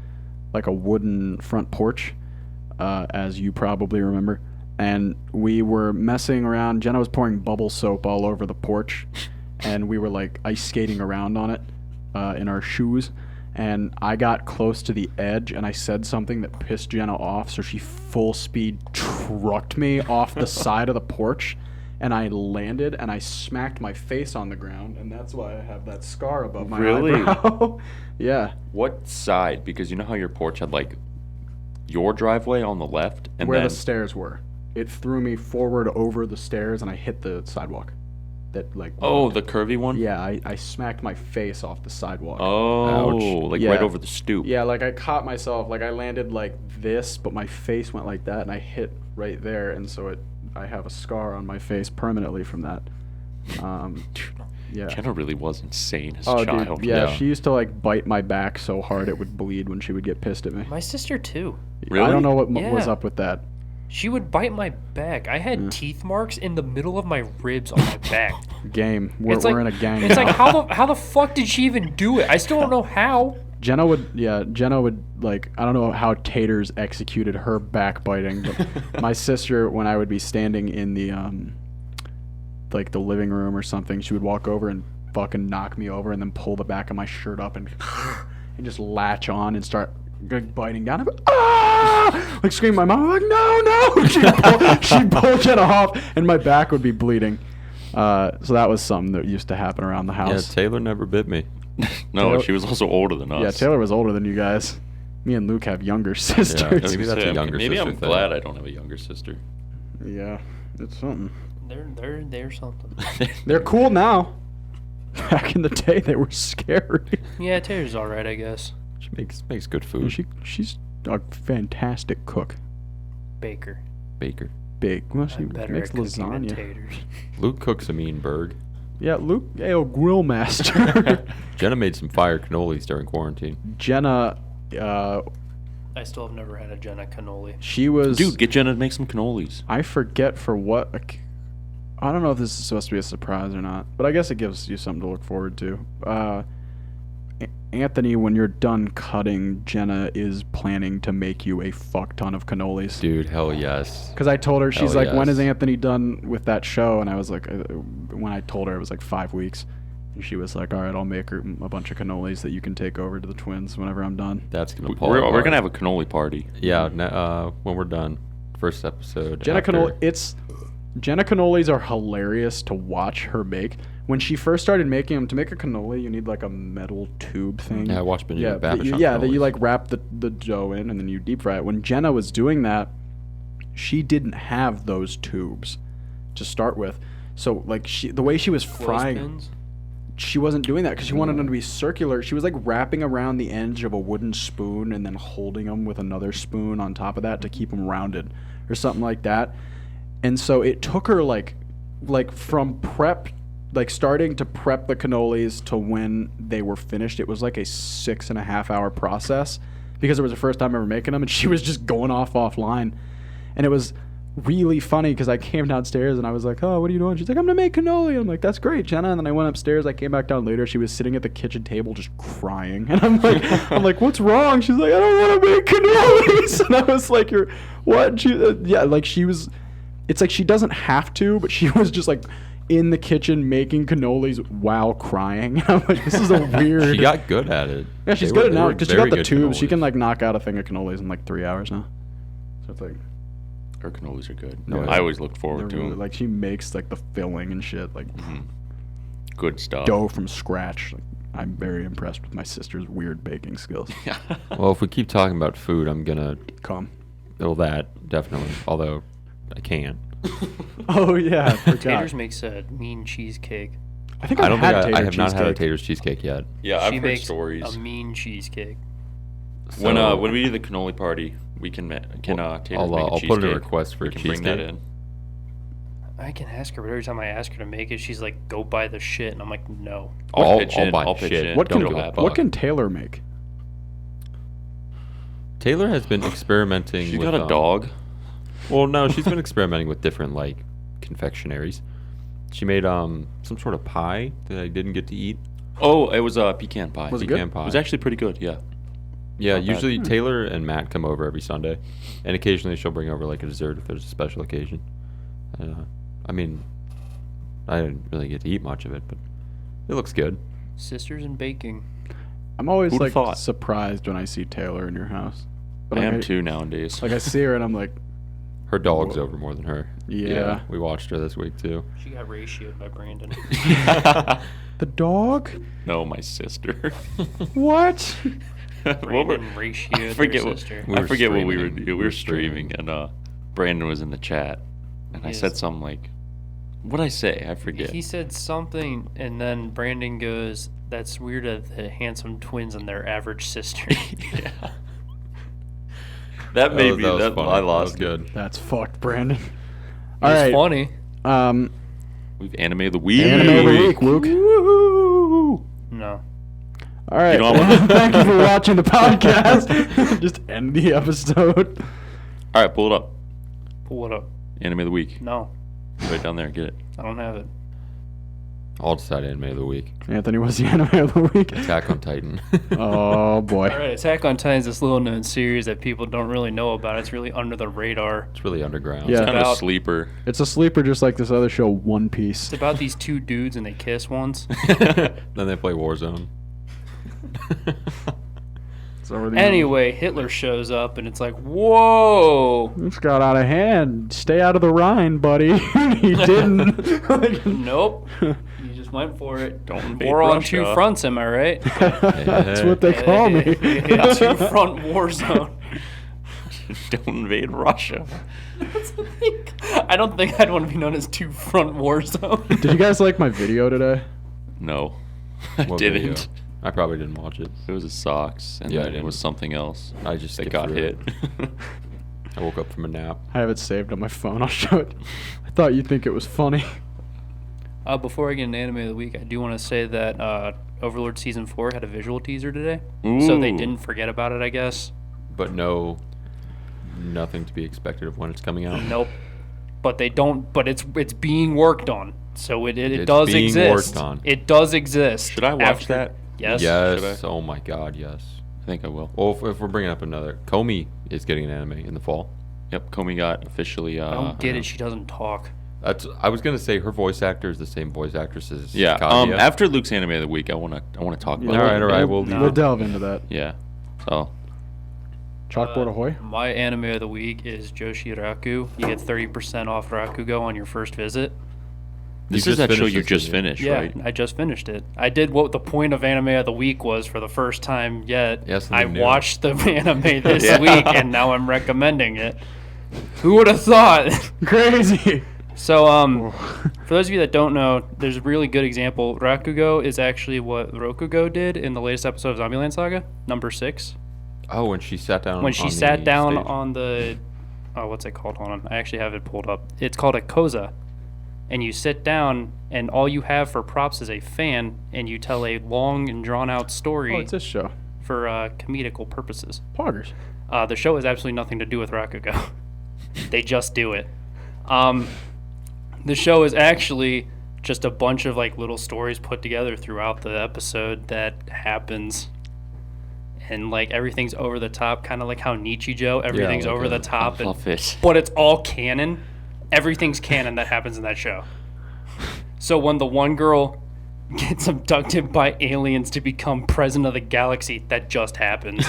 like a wooden front porch, as you probably remember. And we were messing around. Jenna was pouring bubble soap all over the porch, and we were like ice skating around on it in our shoes. And I got close to the edge, and I said something that pissed Jenna off, so she full speed trucked me off the side of the porch, and I landed, and I smacked my face on the ground, and that's why I have that scar above my Really? eyebrow. Yeah. What side? Because you know how your porch had, like, your driveway on the left, and Where then the stairs were. It threw me forward over the stairs, and I hit the sidewalk. That like. oh, the curvy one. Yeah, I smacked my face off the sidewalk. Oh, Ouch. like Yeah. right over the stoop. Yeah, like I caught myself, like I landed like this, but my face went like that, and I hit right there, and so I have a scar on my face permanently from that. Yeah. Jenna really was insane as Oh, a child. dude, yeah, Yeah. she used to like bite my back so hard it would bleed when she would get pissed at me. My sister too. I Really? don't know what Yeah. was up with that. She would bite my back. I had teeth marks in the middle of my ribs on my back. Game. We're It's like, in a gang. It's now. like how the fuck did she even do it? I still don't know how. Jenna would like, I don't know how Taters executed her backbiting, but my sister, when I would be standing in the like the living room or something, she would walk over and fucking knock me over and then pull the back of my shirt up and just latch on and start biting down. I'd be, ah! Like scream my mom, I'm like, no. She'd pull Jenna off and my back would be bleeding. So that was something that used to happen around the house. Yeah, Taylor never bit me. No, Taylor- she was also older than us. Yeah, Taylor was older than you guys. Me and Luke have younger sisters. Yeah, maybe that's a younger maybe sister I'm thing. glad I don't have a younger sister. Yeah, it's something. They're something. They're cool now. Back in the day, they were scary. Yeah, Taylor's all right, I guess. She makes good food. She's a fantastic cook. Baker. Baker. Big. Well, she I'm better makes at cooking than lasagna. taters. Luke cooks a mean burg. Yeah, Luke, grill master. Jenna made some fire cannolis during quarantine. Jenna, I still have never had a Jenna cannoli. she was. Dude, get Jenna to make some cannolis. I forget for what. I don't know if this is supposed to be a surprise or not, but I guess it gives you something to look forward to. Anthony, when you're done cutting, Jenna is planning to make you a fuck ton of cannolis. Dude, hell yes. Because I told her, she's Hell like, when yes. is Anthony done with that show? And I was like, when I told her, it was like 5 weeks. And she was like, all right, I'll make her a bunch of cannolis that you can take over to the twins whenever I'm done. That's gonna pull. We're apart. gonna have a cannoli party. Yeah, when we're done, first episode. Jenna after- Jenna cannolis are hilarious to watch her make. When she first started making them, to make a cannoli, you need like a metal tube thing. Yeah, I watched Benjamin that Babish you, on that you cannolis. like wrap the dough in and then you deep fry it. When Jenna was doing that, she didn't have those tubes to start with. So like the way she was frying, Clothespins? she wasn't doing that because she wanted them to be circular. She was like wrapping around the edge of a wooden spoon and then holding them with another spoon on top of that to keep them rounded or something like that. And so it took her like from prep, like starting to prep the cannolis to when they were finished. It was like a 6.5 hour process because it was the first time ever making them, and she was just going offline. And it was really funny because I came downstairs and I was like, oh, what are you doing? She's like, I'm gonna make cannoli. I'm like, that's great, Jenna. And then I went upstairs. I came back down later. She was sitting at the kitchen table just crying. And I'm like, what's wrong? She's like, I don't want to make cannolis. And I was like, you're what? Yeah, like she was. It's like she doesn't have to, but she was just like in the kitchen making cannolis while crying. I'm like, this is a weird. She got good at it. Yeah, she's They good were- at it they now were because she very got the good tubes. She cannolis. can like knock out a thing of cannolis in like 3 hours now. So it's like Her cannolis are good. No, I always look forward they're to really, them. like she makes like the filling and shit, like Good stuff. dough from scratch. Like, I'm very impressed with my sister's weird baking skills. Well, if we keep talking about food, I'm gonna. Come. Oh, that definitely. Although I can't. Oh yeah, I forgot. Taters makes a mean cheesecake. I think I don't had think I tater have not had a cheesecake. Tater's cheesecake yet. Yeah, I've She heard makes stories. a mean cheesecake. When we do the cannoli party, we can Taters make a I'll cheesecake. put in a request for we a can bring that cheesecake. in. I can ask her, but every time I ask her to make it, she's like, "Go buy the shit," and I'm like, "No." I'll pitch I'll in. buy I'll pitch shit. in. What Don't can give a happen. what can Taylor make? Taylor has been experimenting. She with, got a dog. Well, no, she's been experimenting with different like confectionaries. She made some sort of pie that I didn't get to eat. Oh, it was a pecan pie. Was it Pecan good? pie. It was actually pretty good. Yeah. Yeah, Not bad. usually Taylor and Matt come over every Sunday, and occasionally she'll bring over like a dessert if there's a special occasion. I mean, I didn't really get to eat much of it, but it looks good. Sisters in baking. I'm always Who'da like thought? surprised when I see Taylor in your house. But I like, am too nowadays. Like I see her and I'm like, Her dog's Whoa. over more than her. yeah. We watched her this week too. She got ratioed by Brandon. The dog? No, my sister. What? What were- Brandon ratioed I forget their what sister. We I were forget what we were streaming. doing. We were streaming, and Brandon was in the chat, and I Yes. said something like, "What'd I say? I forget." He said something, and then Brandon goes, "That's weird of the handsome twins and their average sister." Yeah. That made me. was That, funny. I That lost was it. good. That's fucked, Brandon. It's All right. funny. We've anime of the week. Anime of the week, Luke. Woo! No. All right. You don't want- Thank you for watching the podcast. Just end the episode. All right, pull it up. Pull it up. Anime of the week. No. Right down there. Get it. I don't have it. I'll decide anime of the week. Anthony, what's the anime of the week? Attack on Titan. Oh boy. All right, Attack on Titan is this little known series that people don't really know about. It's really under the radar. It's really underground. Yeah. Kind of a about- sleeper. It's a sleeper just like this other show, One Piece. It's about these two dudes and they kiss once. Then they play Warzone. So Anyway, Hitler shows up and it's like, whoa! This got out of hand. Stay out of the Rhine, buddy. He didn't. Like, Nope. You just went for it. Don't invade War on Russia. two fronts, am I right? That's what they call me. Two-front war zone. Don't invade Russia. I don't think I'd want to be known as two-front war zone. Did you guys like my video today? No, I What didn't. video? I probably didn't watch it. It was a socks, and Yeah, I then it didn't. was something else I just that skipped got through hit. it. I woke up from a nap. I have it saved on my phone. I'll show it. I thought you'd think it was funny. Before I get into anime of the week, I do want to say that Overlord Season 4 had a visual teaser today. So they Ooh. didn't forget about it, I guess. But nothing to be expected of when it's coming out. Nope. But they don't. But it's being worked on. So it It's does being exist. worked on. It does exist. Should I watch that? Yes. Yes. Should Oh my God, yes. I think I will. Well, if we're bringing up another, Komi is getting an anime in the fall. Yep, Komi got officially. I don't get it. She doesn't talk. I was gonna say her voice actor is the same voice actress as Yeah. Kaguya. After Luke's anime of the week, I wanna talk about. All right, it. all right. We'll leave We'll it. delve into that. Yeah. So Chalkboard ahoy. My anime of the week is Joshi Raku. You get 30% off Rakugo on your first visit. this You is just that show finished you this, just didn't you? finished, Yeah, right? I just finished it. I did what the point of anime of the week was for the first time yet. Yeah, I something new. watched the anime this Yeah. week, and now I'm recommending it. Who would have thought? Crazy. So, for those of you that don't know, there's a really good example. Rakugo is actually what Rokugo did in the latest episode of Zombieland Saga, number 6. Oh, when she sat down. When she on sat the down stage. on the, what's it called? Hold on, I actually have it pulled up. It's called a koza, and you sit down, and all you have for props is a fan, and you tell a long and drawn out story Oh, it's this show. for comedical purposes. Poggers. The show has absolutely nothing to do with Rakugo. They just do it. The show is actually just a bunch of like little stories put together throughout the episode that happens, and like everything's over the top, kind of like how Nichijou, everything's like over the a- top, I love it. but it's all canon. Everything's canon that happens in that show. So when the one girl gets abducted by aliens to become president of the galaxy, that just happens.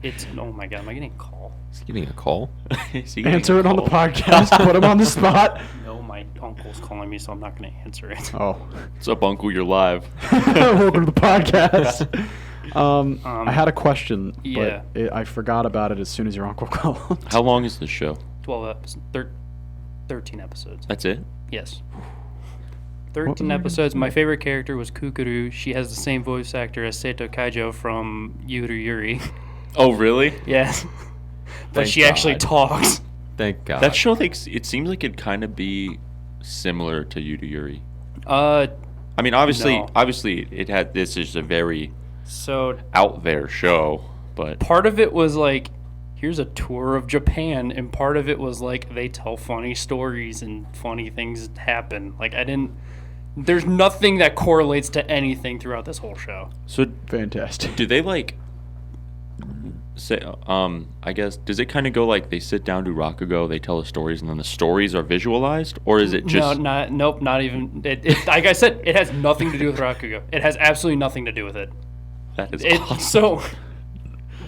It's oh my god, am I getting a call? Is he getting a call? Is he getting Answer a it on the call? podcast. Put him on the spot. No, my uncle's calling me, so I'm not going to answer it. Oh. What's up, Uncle? You're live. Welcome to the podcast. I had a question, yeah. but I forgot about it as soon as your uncle called. How long is this show? 12 episodes, 13 episodes. That's it. Yes. were 13 you gonna episodes. say? My favorite character was Kukuru. She has the same voice actor as Seto Kaijo from Yuru Yuri. Oh, really? Yes. But Thank she actually God. talks. Thank God. That show thinks it seems like it'd kind of be similar to Yudu Yuri. Uh, I mean, obviously, No. this is a very so out there show, but part of it was like, here's a tour of Japan, and part of it was like they tell funny stories and funny things happen. Like there's nothing that correlates to anything throughout this whole show. so Fantastic. do they like say I guess does it kind of go like they sit down to Rakugo, they tell the stories, and then the stories are visualized, or is it just Nope, not even. It like I said, it has nothing to do with Rakugo. It has absolutely nothing to do with it. that is It awesome. so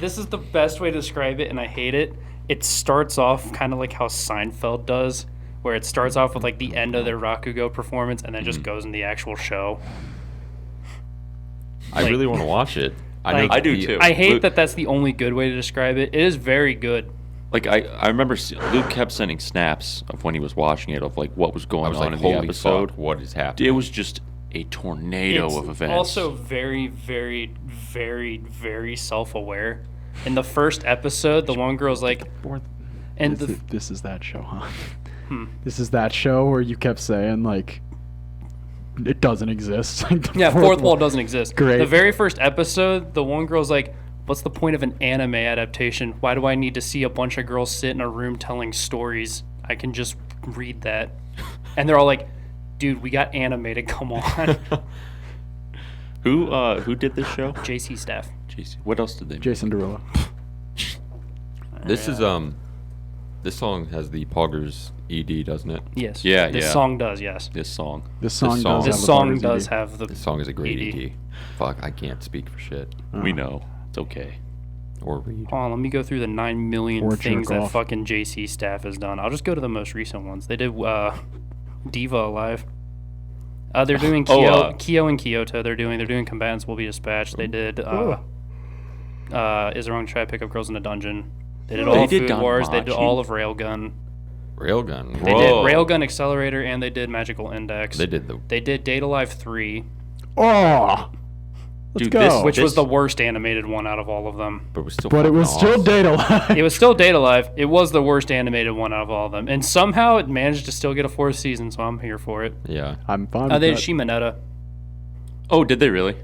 this is the best way to describe it, and I hate it. It starts off kind of like how Seinfeld does, where it starts off with like the end of their Rakugo performance, and then just goes in the actual show. I really want to watch it. Like- I do too. I hate Luke- that that's the only good way to describe it. It is very good. Like I remember Luke kept sending snaps of when he was watching it of like what was going I was on like, in the holy episode. fuck, what is happening? It was just a tornado It's of events. also very, very, very, very self-aware. In the first episode, the one girl's like, and This is that show, huh? This is that show where you kept saying, like, it doesn't exist. Like, the yeah, fourth wall doesn't exist. Great. The very first episode, the one girl's like, what's the point of an anime adaptation? Why do I need to see a bunch of girls sit in a room telling stories? I can just read that. And they're all like, Dude, we got animated. Come on. Who did this show? JC Staff. Jeez, what else did they? Jason Derulo. This is this song has the Poggers ED, doesn't it? Yes. Yeah, This yeah. song does, yes. This song. This song song- does This have the song Poggers does ED. have the This song is a great ED. ED. Fuck, I can't speak for shit We know. It's okay. or read. Hold on, let me go through the 9 million Or things jerk that off. fucking JC Staff has done. I'll just go to the most recent ones. They did Diva Alive. They're doing Kyo and Kyoto. They're doing Combatants Will Be Dispatched. They did Is It Wrong to Try to Pick Up Girls in a Dungeon. They did They all did Food Wars. They did Danmachi. all of Railgun. Railgun. They Whoa. did Railgun Accelerator and they did Magical Index. They did the. They did Date Alive 3, Oh, let's Dude, go. this- which was the worst animated one out of all of them. But it was still. but it fucking was still awesome. Data Live. It was still Date Alive. It was the worst animated one out of all of them. And somehow it managed to still get a 4th season, so I'm here for it. Yeah. I'm fine with They that. did Shimonetta. Oh, did they really?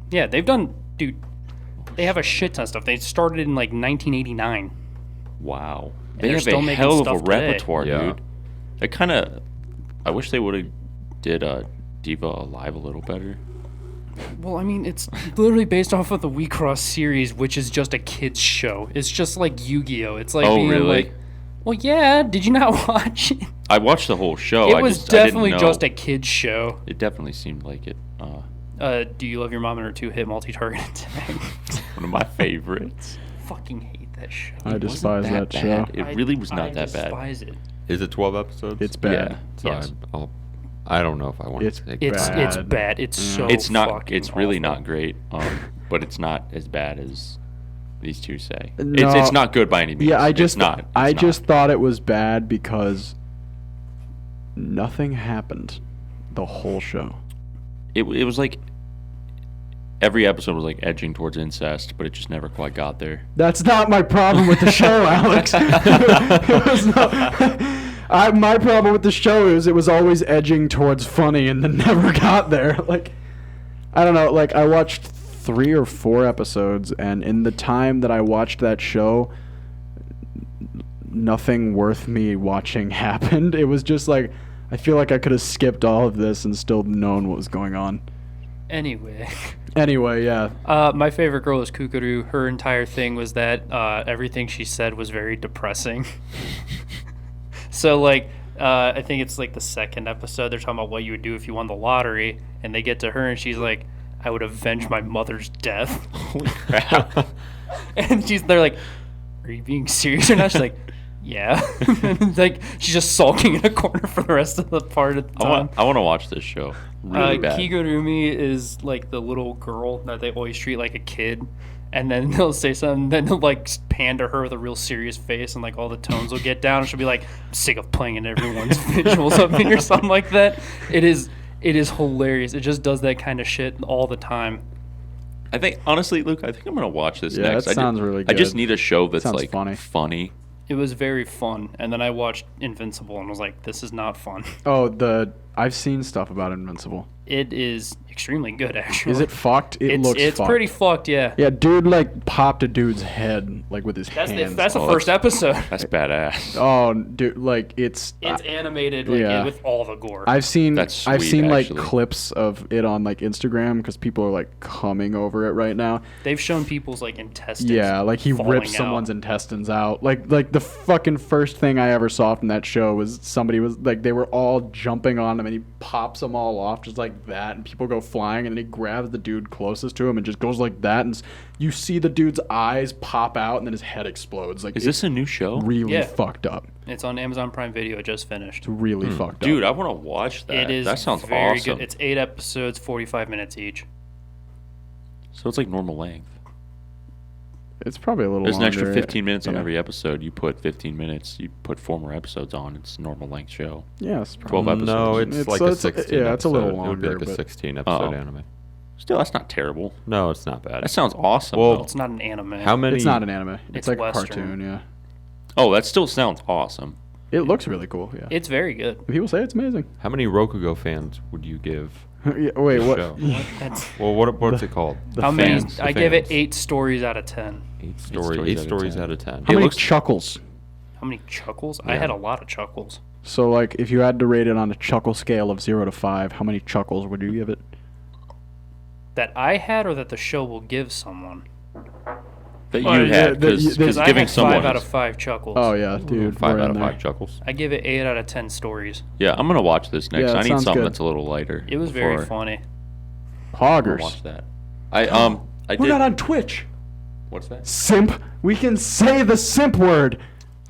Yeah, they've done, dude. They have a shit ton of stuff. They started in like 1989. Wow. And They they're have still a making hell of a stuff today. repertoire, Yeah. dude. It kind of. I wish they would have did Diva Alive a little better. Well, I mean, it's literally based off of the We Cross series, which is just a kids show. It's just like Yu-Gi-Oh. It's like Oh, being really? like, well, yeah. Did you not watch it? I watched the whole show. It I was just, I didn't definitely know. just a kids show. It definitely seemed like it. Do You Love Your Mom and Her 2-hit multi-target attack? One of my favorites. Fucking hate that show. I despise that bad. show. It really was not I that bad. despise it. Is it 12 episodes? It's bad. Yeah. So Yes. I don't know if I want It's to take It's that. bad. it's bad. It's so It's not. fucking It's really awful. not great. But it's not as bad as these two say. No. It's not good by any means. Yeah, I It's just not. It's I not. just thought it was bad because nothing happened the whole show. It was like every episode was like edging towards incest, but it just never quite got there. That's not my problem with the show, Alex. It was not, my problem with the show is it was always edging towards funny and then never got there. Like, I don't know. Like, I watched 3 or 4 episodes, and in the time that I watched that show, nothing worth me watching happened. It was just like, I feel like I could have skipped all of this and still known what was going on. Anyway, Anyway, yeah. my favorite girl is Kukuru. Her entire thing was that everything she said was very depressing. So, like, I think it's like the second episode. They're talking about what you would do if you won the lottery, and they get to her, and she's like, "I would avenge my mother's death." Holy crap! And they're like, "Are you being serious or not?" She's like, "Yeah." And like, she's just sulking in a corner for the rest of the part of the time. I want to watch this show. Really bad. Kigurumi is like the little girl that they always treat like a kid, and then they'll say something, then they'll like pan to her with a real serious face, and like all the tones will get down, and she'll be like, "I'm sick of playing in everyone's visuals of me," or something like that. It is hilarious. It just does that kind of shit all the time. I think honestly, Luke, I think I'm gonna watch this Yeah, next. that sounds really I just good. need a show that's Sounds like funny. It was very fun, and then I watched Invincible and was like, "This is not fun." Oh, I've seen stuff about Invincible. It is extremely good, actually. Is it fucked? It looks It's fucked. pretty fucked, yeah. Yeah, dude, like popped a dude's head like with his hands. That's the Oh, first episode. That's badass. Oh, dude, like it's. It's animated like, yeah. with all the gore. I've seen. That's I've sweet, seen like actually. clips of it on like Instagram because people are like coming over it right now. They've shown people's like intestines. Yeah, like he falling rips out. someone's intestines out. Like the fucking first thing I ever saw from that show was somebody was like they were all jumping on him and he pops them all off just like that and people go flying and then he grabs the dude closest to him and just goes like that and you see the dude's eyes pop out and then his head explodes. Like Is this a new show? really Yeah. fucked up? It's on Amazon Prime Video. It just finished. It's really fucked up. Dude, I want to watch that. It is That sounds very awesome. good. It's 8 episodes, 45 minutes each. So it's like normal length. It's probably a little. There's an extra longer. 15 minutes on Yeah. every episode. You put 15 minutes. You put 4 more episodes on. It's a normal length show. Yeah, it's 12 probably. episodes. No, it's, It's- like it's- a 16. yeah, it's a little episode. It would be longer, like a but- 16 episode Oh. anime. Still, that's not terrible. No, it's not bad. That sounds awesome. Well, though. It's not an anime. How many? It's not an anime. It's It's like Western. a cartoon. Yeah. Oh, that still sounds awesome. It looks really cool. Yeah. It's very good. People say it's amazing. How many Rokugo fans would you give? Yeah, wait, this what? show? That's Well, what's it called? The how many? fans. I The give it fans. 8 stories out of 10. 8 stories stories. 8 out of stories 10. out of 10. How It many looks- chuckles? How many chuckles? I Yeah. had a lot of chuckles. So, like, if you had to rate it on a chuckle scale of 0 to 5, how many chuckles would you give it? That I had, or that the show will give someone? That you Oh, yeah, had, that because I giving had someone 5 out of 5 chuckles. Oh, yeah, dude. 5 we're out in of there. 5 chuckles. I give it 8 out of 10 stories. Yeah, I'm gonna watch this next. Yeah, it I need sounds something good. that's a little lighter. It was before very funny. I Poggers. watch that. I We're did. not on Twitch. What's that? Simp. We can say the simp word.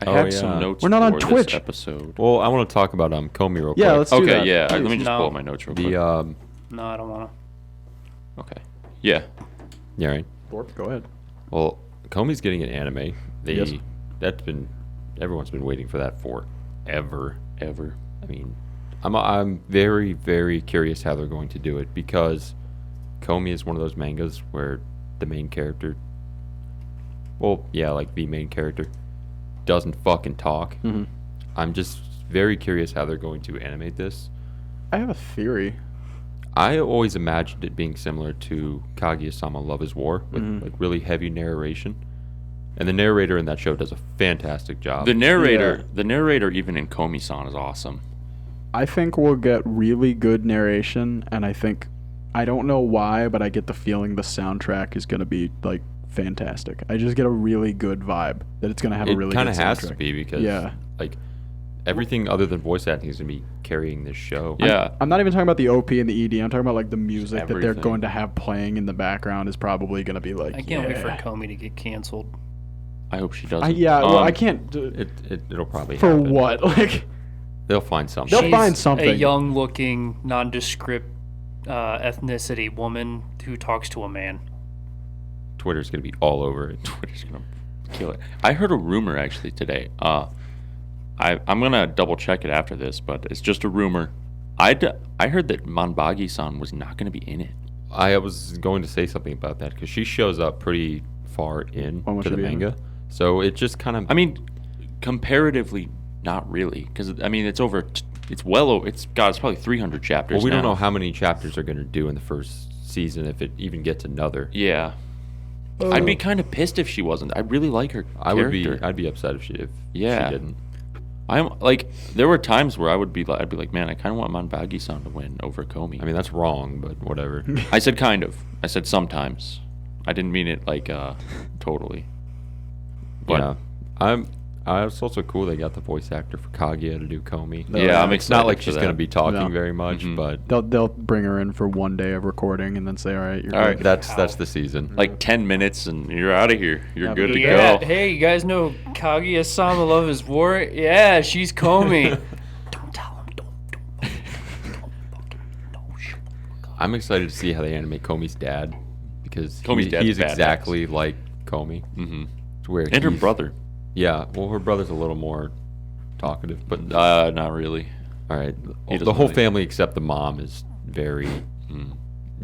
I Oh, had yeah. some notes. We're not on for Twitch. This episode. Well, I want to talk about Komi real quick. Yeah, let's do Okay, that. yeah. Let me just No. pull up my notes real quick. The No, I don't want to. Okay. Yeah. yeah, right. Go ahead. Well, Komi's getting an anime. Yes. Everyone's been waiting for that forever. Ever. I mean, I'm very, very curious how they're going to do it, because Komi is one of those mangas where the main character, well, yeah, like the main character, doesn't fucking talk. Mhm. I'm just very curious how they're going to animate this. I have a theory. I always imagined it being similar to Kaguya-sama Love is War, with Mhm. like really heavy narration. And the narrator in that show does a fantastic job. The narrator, even in Komi-san, is awesome. I think we'll get really good narration, and I don't know why, but I get the feeling the soundtrack is going to be, like, fantastic. I just get a really good vibe that it's going to have a really good soundtrack. It kind of has to be, because Yeah. like everything other than voice acting is going to be carrying this show. Yeah. I'm not even talking about the OP and the ED. I'm talking about, like, the music that they're everything. going to have playing in the background is probably going to be, like, I can't wait for yeah. Komi to get canceled. I hope she doesn't. Well, I can't do It'll probably for happen. what? Like, They'll find something. They'll She's find something. A young-looking, nondescript ethnicity woman who talks to a man. Twitter's going to be all over it. Twitter's gonna kill it. I heard a rumor actually today. I'm gonna double check it after this, but it's just a rumor. I heard that Manbagi-san was not gonna be in it. I was going to say something about that, because she shows up pretty far in Why won't to she the be in manga. So it just kind of... I mean, comparatively, not really, because I mean it's over. It's well over. It's probably 300 chapters. well, we don't now. know how many chapters they're going to do in the first season, if it even gets another. Yeah. I'd be kind of pissed if she wasn't. I really like her character. I'd be upset if she Yeah. didn't. I'm like, there were times where I'd be like, man, I kind of want Manbagi-san to win over Komi. I mean, that's wrong, but whatever. I said kind of. I said sometimes. I didn't mean it like totally. But yeah. It's also cool they got the voice actor for Kaguya to do Komi. Yeah, I'm It's not excited like for she's that. going to be talking No. very much, Mhm. but they'll bring her in for one day of recording and then say, all right, you're All good. right. that's the season. like 10 minutes and you're out of here. You're Yeah, good but to Yeah, go. hey, you guys know Kaguya-sama Love is War? Yeah, she's Komi. Don't tell him. Don't fucking no shit. I'm excited to see how they animate Komi's dad, because Komi's dad's he's badass. exactly like Komi. Mm-hmm. To where And her he's- brother. Yeah, well, her brother's a little more talkative, but Not really. all right. He The doesn't whole really- family except the mom is very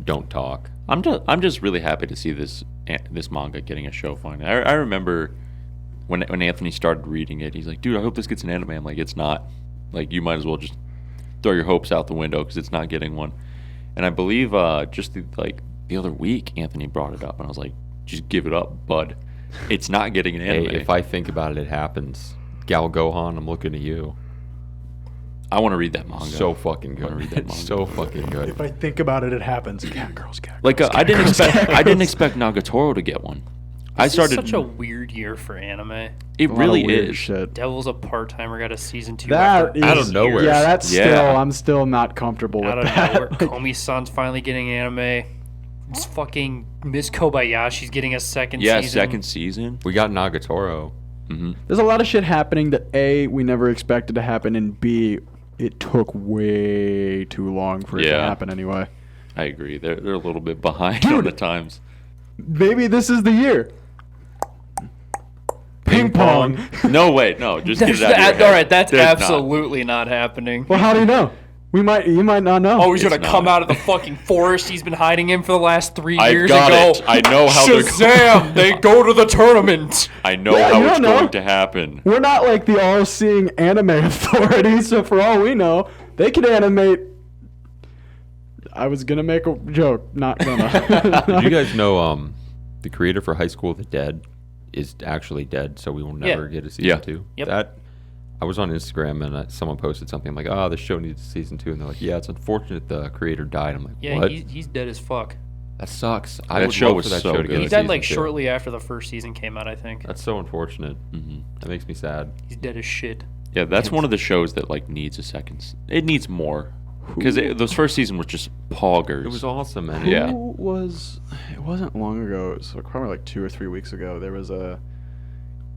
don't talk. I'm just really happy to see this manga getting a show finally. I remember when Anthony started reading it, he's like, dude, I hope this gets an anime. I'm like, it's not. Like, you might as well just throw your hopes out the window because it's not getting one. And I believe just the other week, Anthony brought it up, and I was like, just give it up, bud. It's not getting an Hey, anime. if I think about it, it happens. Gal Gohan, I'm looking at you. I want to read that manga. So fucking I wanna good. read that It's manga. so fucking good. If I think about it, it happens. Cat girls, cat girls. Like cat I didn't girls, expect cat I didn't girls. expect Nagatoro to get one. I This started. is such a weird year for anime. It A lot of really weird is. Shit. Devil's a part-timer got a season 2 That after is Out of nowhere. Yeah, that's Yeah. still. I'm still not comfortable with out of that. nowhere. Like, Komi-san's finally getting anime. It's fucking Miss Kobayashi's getting a second Yeah, season. second season. We got Nagatoro. Mm-hmm. there's a lot of shit happening that A, we never expected to happen, and B, it took way too long for it to Yeah. happen anyway. I agree. They're a little bit behind Dude. on the times. Maybe this is the year. Ping pong. No, wait, no. Just get That's it out of your head. all right, that's There's not. absolutely not happening. Well, how do you know? You might not know. Oh, he's gonna It's come not. out of the fucking forest he's been hiding in for the last 3 I've years got and go, it. I know how they're Shazam! They go to the tournament. I know Yeah, how you it's don't know. going to happen. We're not like the all-seeing anime authority, so for all we know, they could animate. I was gonna make a joke, not gonna. Did you guys know the creator for High School of the Dead is actually dead, so we will never Yeah. get a season Yeah. 2? Yep. That I was on Instagram and someone posted something like, "Oh, the show needs a season 2," and they're like, "Yeah, it's unfortunate the creator died." I'm like, Yeah, "What? he's dead as fuck. That sucks." That would show love was for that so show to good. get a He died season like 2. shortly after the first season came out, I think. That's so unfortunate. Mm-hmm. That makes me sad. He's dead as shit. Yeah, that's one of the shows that like needs a second. It needs more because those first season was just poggers. It was awesome, man. Who Yeah. was? It wasn't long ago. It was probably like 2 or 3 weeks ago. There was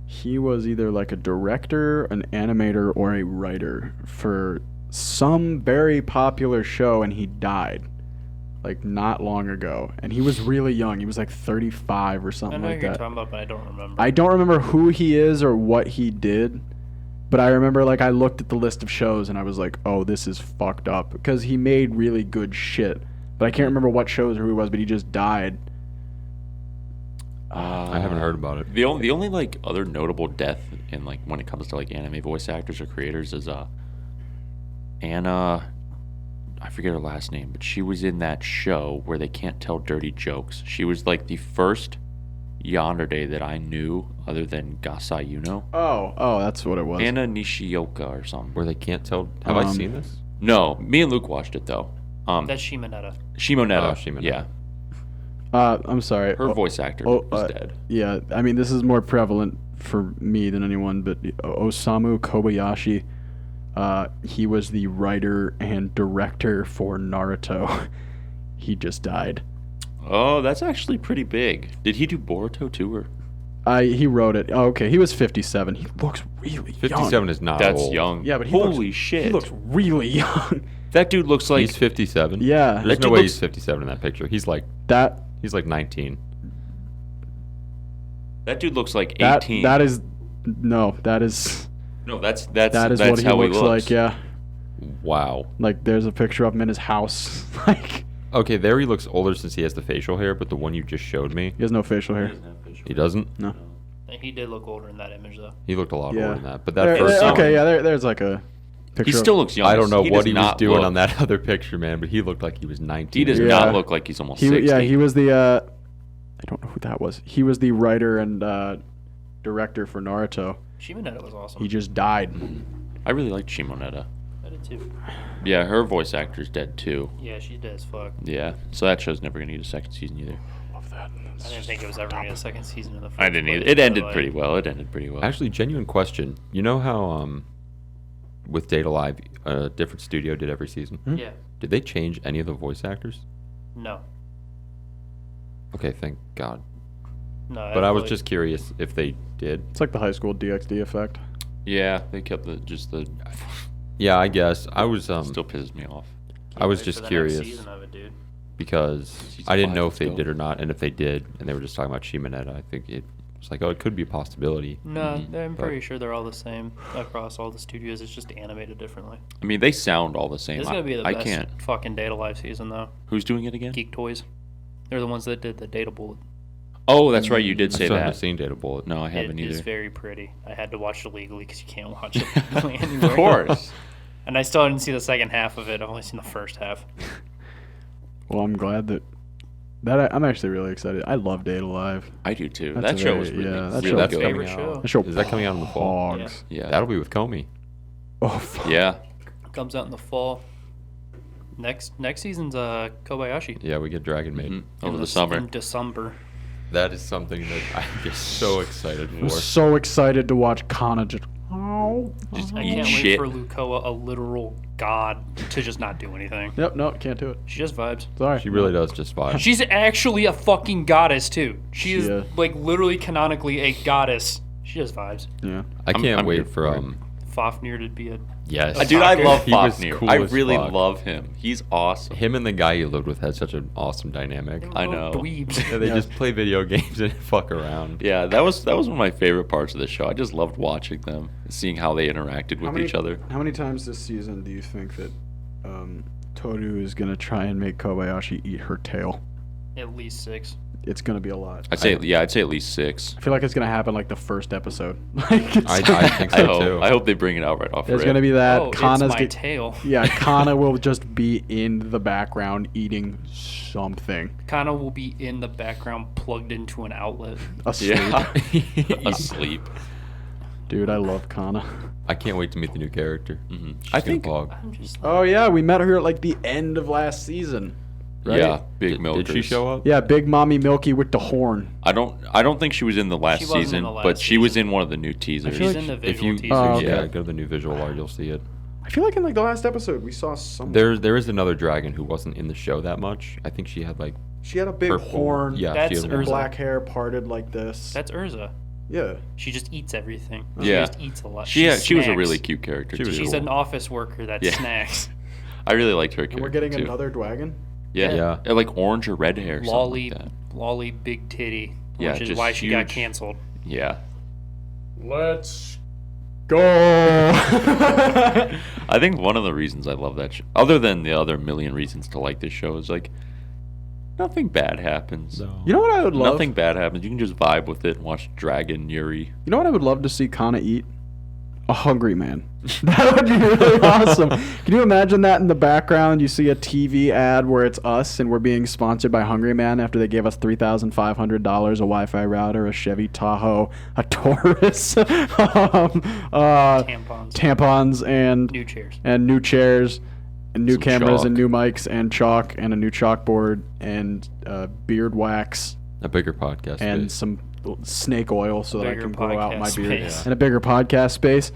he was either like a director, an animator, or a writer for some very popular show, and he died like not long ago. And he was really young. He was like 35 or I something know like who you're that. talking about, but I don't remember. I don't remember who he is or what he did, but I remember like I looked at the list of shows and I was like, oh, this is fucked up, because he made really good shit. But I can't remember what shows or who he was, but he just died. I haven't heard about it. The only like other notable death in like when it comes to like anime voice actors or creators is Anna. I forget her last name, but she was in that show where they can't tell dirty jokes. She was like the first Yandere that I knew other than Gasai Yuno. Oh, that's what it was. Anna Nishioka or something. Where they can't tell. Have I seen this? No, me and Luke watched it though. That's Shimonetta. Shimonetta. Oh, Shimonetta. Yeah, I'm sorry. her voice actor oh, was dead. Yeah, I mean, this is more prevalent for me than anyone, but Osamu Kobayashi, he was the writer and director for Naruto. He just died. Oh, that's actually pretty big. Did he do Boruto too, or? He wrote it. Oh, okay, he was 57. He looks really 57 young. is not That's old. young. Yeah, but he holy looks, shit, He looks really young. that dude looks like He's 57. Yeah. There's That no dude way looks- he's 57 in that picture. He's like That 19. that dude looks like that 18. that is no, that is No, that's that is that's what he how looks he looks. like. Yeah, Wow. like there's a picture of him in his house. Like Okay, there he looks older since he has the facial hair, but the one you just showed me, he has no facial hair. he doesn't. No. He did look older in that image, though. He looked a lot Yeah. older than that. But that There- first there- one, okay, yeah, there's like a picture. He still looks young. I don't know what does he was not doing look- on that other picture, man, but he looked like he was 19. He does Yeah. not look like he's almost He 60. yeah, he was the I don't know who that was. He was the writer and director for Naruto. Shimonetta was awesome. He just died. I really liked Shimonetta. I did too. Yeah, her voice actor's dead too. Yeah, she's dead as fuck. Yeah, so that show's never gonna need a second season either. Love that. I didn't think it was ever going to get a second season in the first I didn't either. place, It but, ended like, pretty well. It ended pretty well. Actually, genuine question. You know how with Data Live, a different studio did every season? Yeah. Did they change any of the voice actors? No. Okay, thank God. No. But I was like- just curious if they did. It's like the high school DxD effect. Yeah, they kept the Yeah, I guess. I was still pisses me off. I was wait just for the next curious season of it, dude. because Season I didn't 5, know if let's they go. did or not, and if they did, and they were just talking about Shimonetta, I think it was like, oh, it could be a possibility. No, Mhm. I'm But- pretty sure they're all the same across all the studios. It's just animated differently. I mean, they sound all the same. This is gonna be the I best can't. fucking Data Live season, though. Who's doing it again? Geek Toys. They're the ones that did the Data Bullet. Oh, that's right. You did I say still haven't that. seen Data Bullet. No, I It haven't is either. very pretty. I had to watch it illegally because you can't watch it legally anywhere. Of course. And I still didn't see the second half of it. I've only seen the first half. Well, I'm glad that I'm actually really excited. I love Data Live. I do too. That's That a show very- was really, yeah, that really show- That's good. coming Favorite out. show. That show Is that coming out in the fall? hogs. Yeah. That'll be with Komi. Oh, fuck. Yeah. Comes out in the fall. Next season's Kobayashi. Yeah, we get Dragon Maid. Mhm. Over In the summer. In December. That is something that I'm just so excited I for. was so excited to watch Kana just. Oh. Just I eat can't shit. wait for Lukoa, a literal god, to just not do anything. Yep, no, can't do it. She just vibes. Sorry. She really does just vibe. She's actually a fucking goddess too. She is Yeah. like literally canonically a goddess. She just vibes. Yeah. I can't I'm wait here for for it. Fafnir to be a yes. Dude, I Fucker. love He was Fafnir. cool I as really fuck. love him. He's awesome. Him and the guy he lived with had such an awesome dynamic. I little know. dweebs. Yeah, they Yeah. just play video games and fuck around. Yeah, that was one of my favorite parts of the show. I just loved watching them, seeing how they interacted with each other. How many times this season do you think that Toru is gonna try and make Kobayashi eat her tail? At least 6. It's gonna be a lot. I'd say at least 6. I feel like it's gonna happen like the first episode. Like it's I think I so hope. too. I hope they bring it out right off. There's rip. gonna be that. Oh, Kana's it's my get- tail. Yeah, Kana will just be in the background eating something. Kana will be in the background plugged into an outlet. Asleep. Yeah, asleep. Dude, I love Kana. I can't wait to meet the new character. Mhm. She's I gonna think- vlog. I'm just Oh yeah, we met her at like the end of last season. Right? Yeah, Big Did Milkers. she show up? Yeah, Big Mommy Milky with the horn. I don't think she was in the last She wasn't in season, the last but she was season. in one of the new teasers. feel she's like in the If visual you teaser. Oh, okay. yeah, go to the new visual art, you'll see it. I feel like in like the last episode we saw someone. There is another dragon who wasn't in the show that much. I think she had like She had a big purple. horn. Yeah, That's she had one. Urza. Black hair parted like this. That's Urza. Yeah. She just eats everything. Yeah. She just eats a lot. She was a snacks. really cute character. She was too. She's an office worker that Yeah. snacks. I really liked her character. And we're getting too. another dragon. Yeah. Yeah. Like orange or red hair. Lolly, Something like that. Lolly, big titty. Yeah, Which is just why she got huge. canceled. Yeah. Let's go. I think one of the reasons I love that show, other than the other million reasons to like this show, is like nothing bad happens. No. You know what I would love? Nothing bad happens. You can just vibe with it and watch Dragon Yuri. You know what I would love to see Kana eat? A hungry man. That would be really awesome. Can you imagine that in the background? You see a TV ad where it's us and we're being sponsored by Hungry Man after they gave us $3,500, a Wi-Fi router, a Chevy Tahoe, a Taurus, tampons, and New chairs. new chairs, and new Some cameras, chalk. and new mics, and chalk, and a new chalkboard, and beard wax, A bigger podcast. and space. some snake oil so that I Bigger can grow out my podcast beard, space. and a bigger podcast space.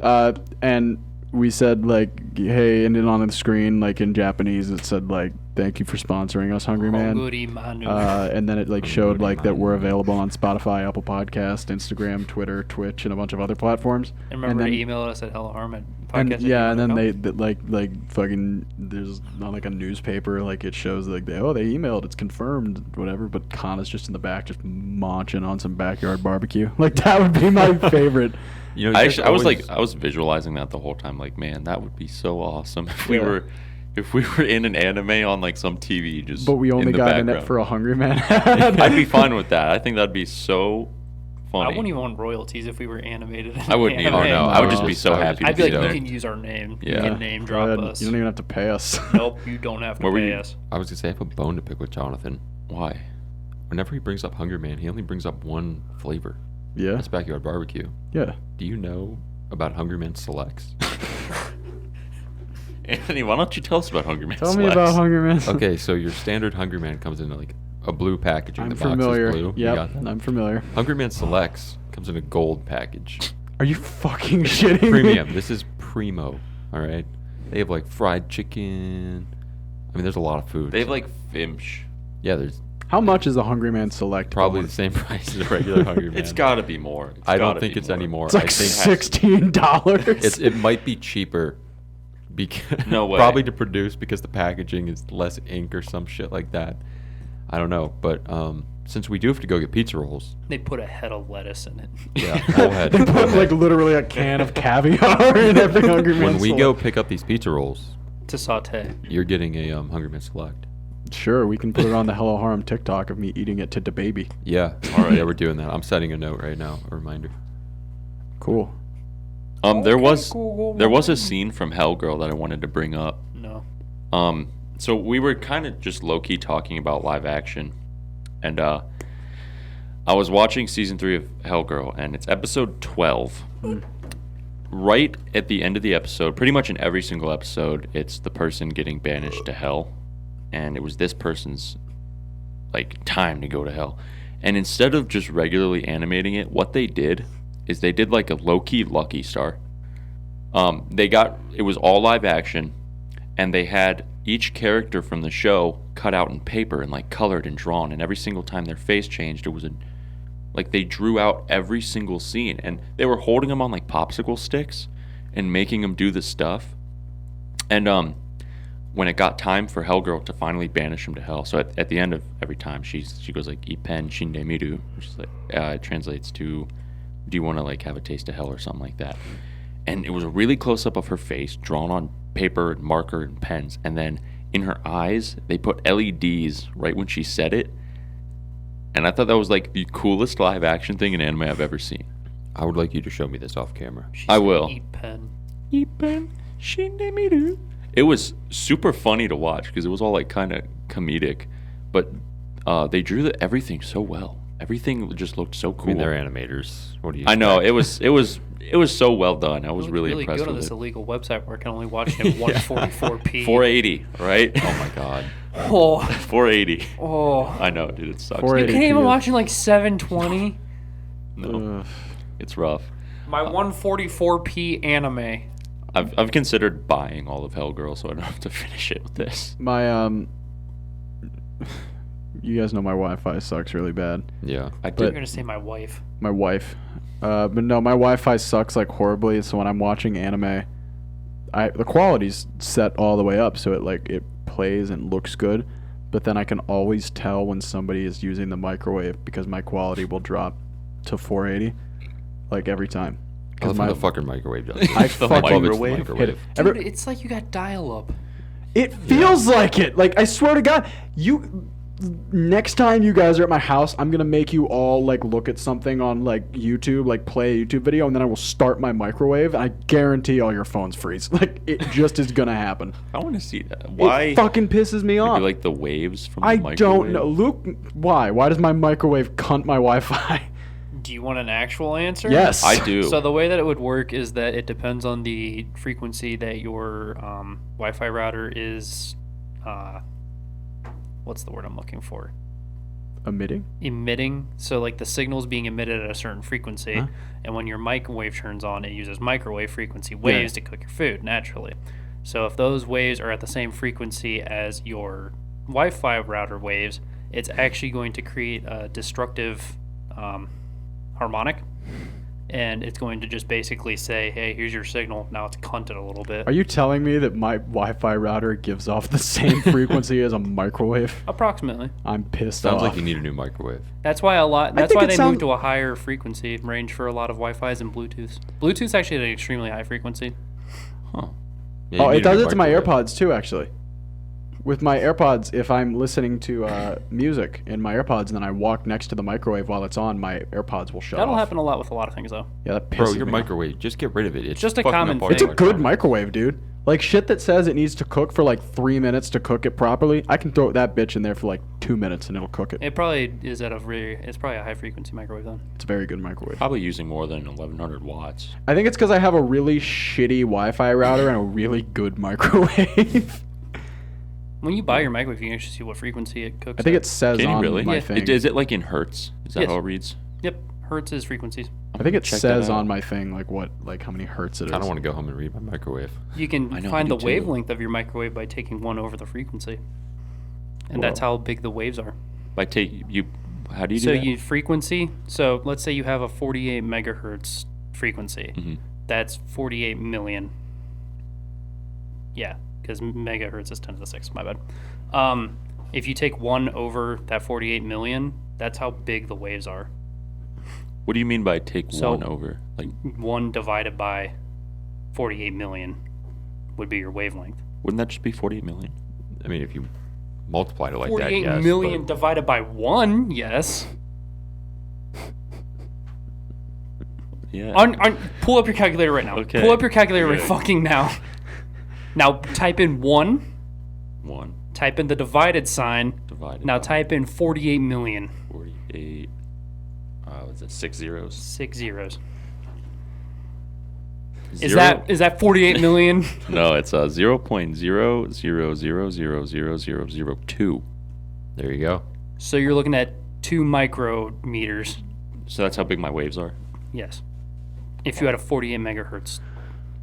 And we said like, hey, and then on the screen, like in Japanese, it said like, thank you for sponsoring us, Hungry Man. Honguri Manu. And then it like showed like that we're available on Spotify, Apple Podcast, Instagram, Twitter, Twitch, and a bunch of other platforms. and remember then- to email us at helloharm@podcast. And yeah, and then they like fucking there's not like a newspaper like it shows like they emailed, it's confirmed, whatever. But Kana's just in the back, just munching on some backyard barbecue. Like that would be my favorite. You know, I you guys actually, I was always- like, I was visualizing that the whole time. Like, man, that would be so awesome if we Yeah. were, in an anime on like some TV. Just But we only in the got in it background. for a Hungry Man. I'd be fine with that. I think that'd be so funny. I wouldn't even want royalties if we were animated. in I wouldn't anime. either. no, I would just be so I would happy just- to I'd be be like, there. you can use our name. Yeah. You can name drop Go ahead. us. You don't even have to pay us. Nope, you don't have to Where were pay you- us. I was gonna say I have a bone to pick with Jonathan. Why? Whenever he brings up Hungry Man, he only brings up one flavor. Yeah, That's backyard barbecue. yeah. Do you know about Hungry Man Selects? Anthony, why don't you tell us about Hungry Man? Tell me Selects? about Hungry Man. Okay, so your standard Hungry Man comes in like a blue packaging. I'm the box familiar. is blue. You Yep, got that? I'm familiar. Hungry Man Selects comes in a gold package. Are you fucking shitting me? Premium. This is primo. All right. They have like fried chicken. I mean, there's a lot of food. They have like Fimsh. Yeah, there's How much is a Hungry Man Select? probably going? the same price as a regular Hungry Man. It's got to be more. I don't think it's any more. It's like I think $16. it might be cheaper. Because No way. Probably to produce because the packaging is less ink or some shit like that. I don't know, but since we do have to go get pizza rolls, They put a head of lettuce in it. yeah, whole head. They whole put head. like literally a can of caviar in every Hungry Man When we Select. go pick up these pizza rolls, To saute. you're getting a Hungry Man Select. Sure, we can put it on the Hello Harem TikTok of me eating it to the baby. Yeah, all right. Yeah, we're doing that. I'm setting a note right now, a reminder. Cool. There was a scene from Hellgirl that I wanted to bring up. No. So we were kind of just low key talking about live action, and I was watching season 3 of Hellgirl, and it's episode 12. Right at the end of the episode, pretty much in every single episode, it's the person getting banished to hell, and it was this person's like time to go to hell. And instead of just regularly animating it, what they did is they did like a low-key Lucky Star. It was all live action, and they had each character from the show cut out in paper and like colored and drawn, and every single time their face changed, it was like they drew out every single scene, and they were holding them on like popsicle sticks and making them do the stuff. And when it got time for Hellgirl to finally banish him to hell, so at the end of every time she goes like Ipen Shinde Miru, which is like it translates to, do you want to like have a taste of hell or something like that. And it was a really close up of her face drawn on paper and marker and pens, and then in her eyes they put LEDs right when she said it. And I thought that was like the coolest live action thing in anime I've ever seen. I would like you to show me this off camera. She I said will. Eat pen. Ipen Shinde Miru. It was super funny to watch because it was all like kind of comedic, but they drew everything so well. Everything just looked so I cool. mean, they're animators. What do you? I know expect? it was it was so well done. I was It really really impressed good on with this it. illegal website where I can only watch it at 144p. 480, right? Oh my god. Oh, 480. oh. I know, dude. It sucks. 480. You can't even 80p. watch it like 720. No, Ugh. it's rough. My 144p anime. I've considered buying all of Hellgirl, so I don't have to finish it with this. My you guys know my Wi-Fi sucks really bad. Yeah. I You're did. gonna say my wife. My wife, but no, my Wi-Fi sucks like horribly. So when I'm watching anime, the quality's set all the way up, so it plays and looks good. But then I can always tell when somebody is using the microwave because my quality will drop to 480, like every time. That's what the fucking microwave does. I The fucking microwave? hit it. Dude, Every- it's like you got dial-up. It feels like it. Like, I swear to God, next time you guys are at my house, I'm gonna make you all like look at something on like YouTube, like play a YouTube video, and then I will start my microwave. And I guarantee all your phones freeze. Like, it just is gonna happen. I want to see that. Why? It fucking pisses me Maybe off. like the waves from I the microwave? don't know, Luke. Why? Why does my microwave cunt my Wi-Fi? Do you want an actual answer? Yes, I do. So the way that it would work is that it depends on the frequency that your Wi-Fi router is. What's the word I'm looking for? Emitting. Emitting. So like the signal's being emitted at a certain frequency, Huh? and when your microwave turns on, it uses microwave frequency waves to cook your food naturally. So if those waves are at the same frequency as your Wi-Fi router waves, it's actually going to create a destructive harmonic, and it's going to just basically say, hey, here's your signal, now it's cunted a little bit. Are you telling me that my Wi-Fi router gives off the same frequency as a microwave? Approximately. I'm pissed Sounds off. like you need a new microwave. That's why think they it sound- moved to a higher frequency range for a lot of Wi-Fi's and Bluetooths. Bluetooth's actually at an extremely high frequency. Huh. Yeah, Oh, you it need a does new it to my microwave. AirPods too, actually. With my AirPods, if I'm listening to music in my AirPods and then I walk next to the microwave while it's on, my AirPods will shut That'll off. happen a lot with a lot of things, though. Yeah, that pisses Bro, your me off. microwave, just get rid of it. It's Just a fucking common up our thing. It's a good electronics. microwave, dude. Like, shit that says it needs to cook for like 3 minutes to cook it properly, I can throw that bitch in there for like 2 minutes and it'll cook it. It probably is at it's probably a high frequency microwave then. It's a very good microwave. Probably using more than 1100 watts. I think it's because I have a really shitty Wi-Fi router and a really good microwave. When you buy your microwave, you can actually see what frequency it cooks I think at. it says Can you on really? my Yeah. thing. Is it like in hertz? Is that Yes. how it reads? Yep, hertz is frequencies. I think it Check that says out. on my thing like how many hertz it is. I don't want to go home and read my microwave. You can I know, I find do the too. wavelength of your microwave by taking 1 over the frequency. And that's Whoa. how big the waves are. How do you do So that? you frequency. So let's say you have a 48 megahertz frequency. Mhm. That's 48 million. Yeah, because megahertz is 10 to the 6. My bad. If you take 1 over that 48 million, that's how big the waves are. What do you mean by take So- 1 over? Like, 1 divided by 48 million would be your wavelength. wouldn't that just be 48 million? I mean, if you multiplied it like that, 48 yes. million but divided by 1, yes. Yeah. Pull up your calculator right now. Okay. Pull up your calculator right Good. fucking now. Now type in 1, 1 type in the divided sign. divided Now by type in 48 million. 48. Was it 6 zeros? 6 zeros. Zero? Is that 48 million? No, it's 0.000000002. there you go. So you're looking at 2 micrometers. So that's how big my waves are. Yes. If you had a 48 megahertz.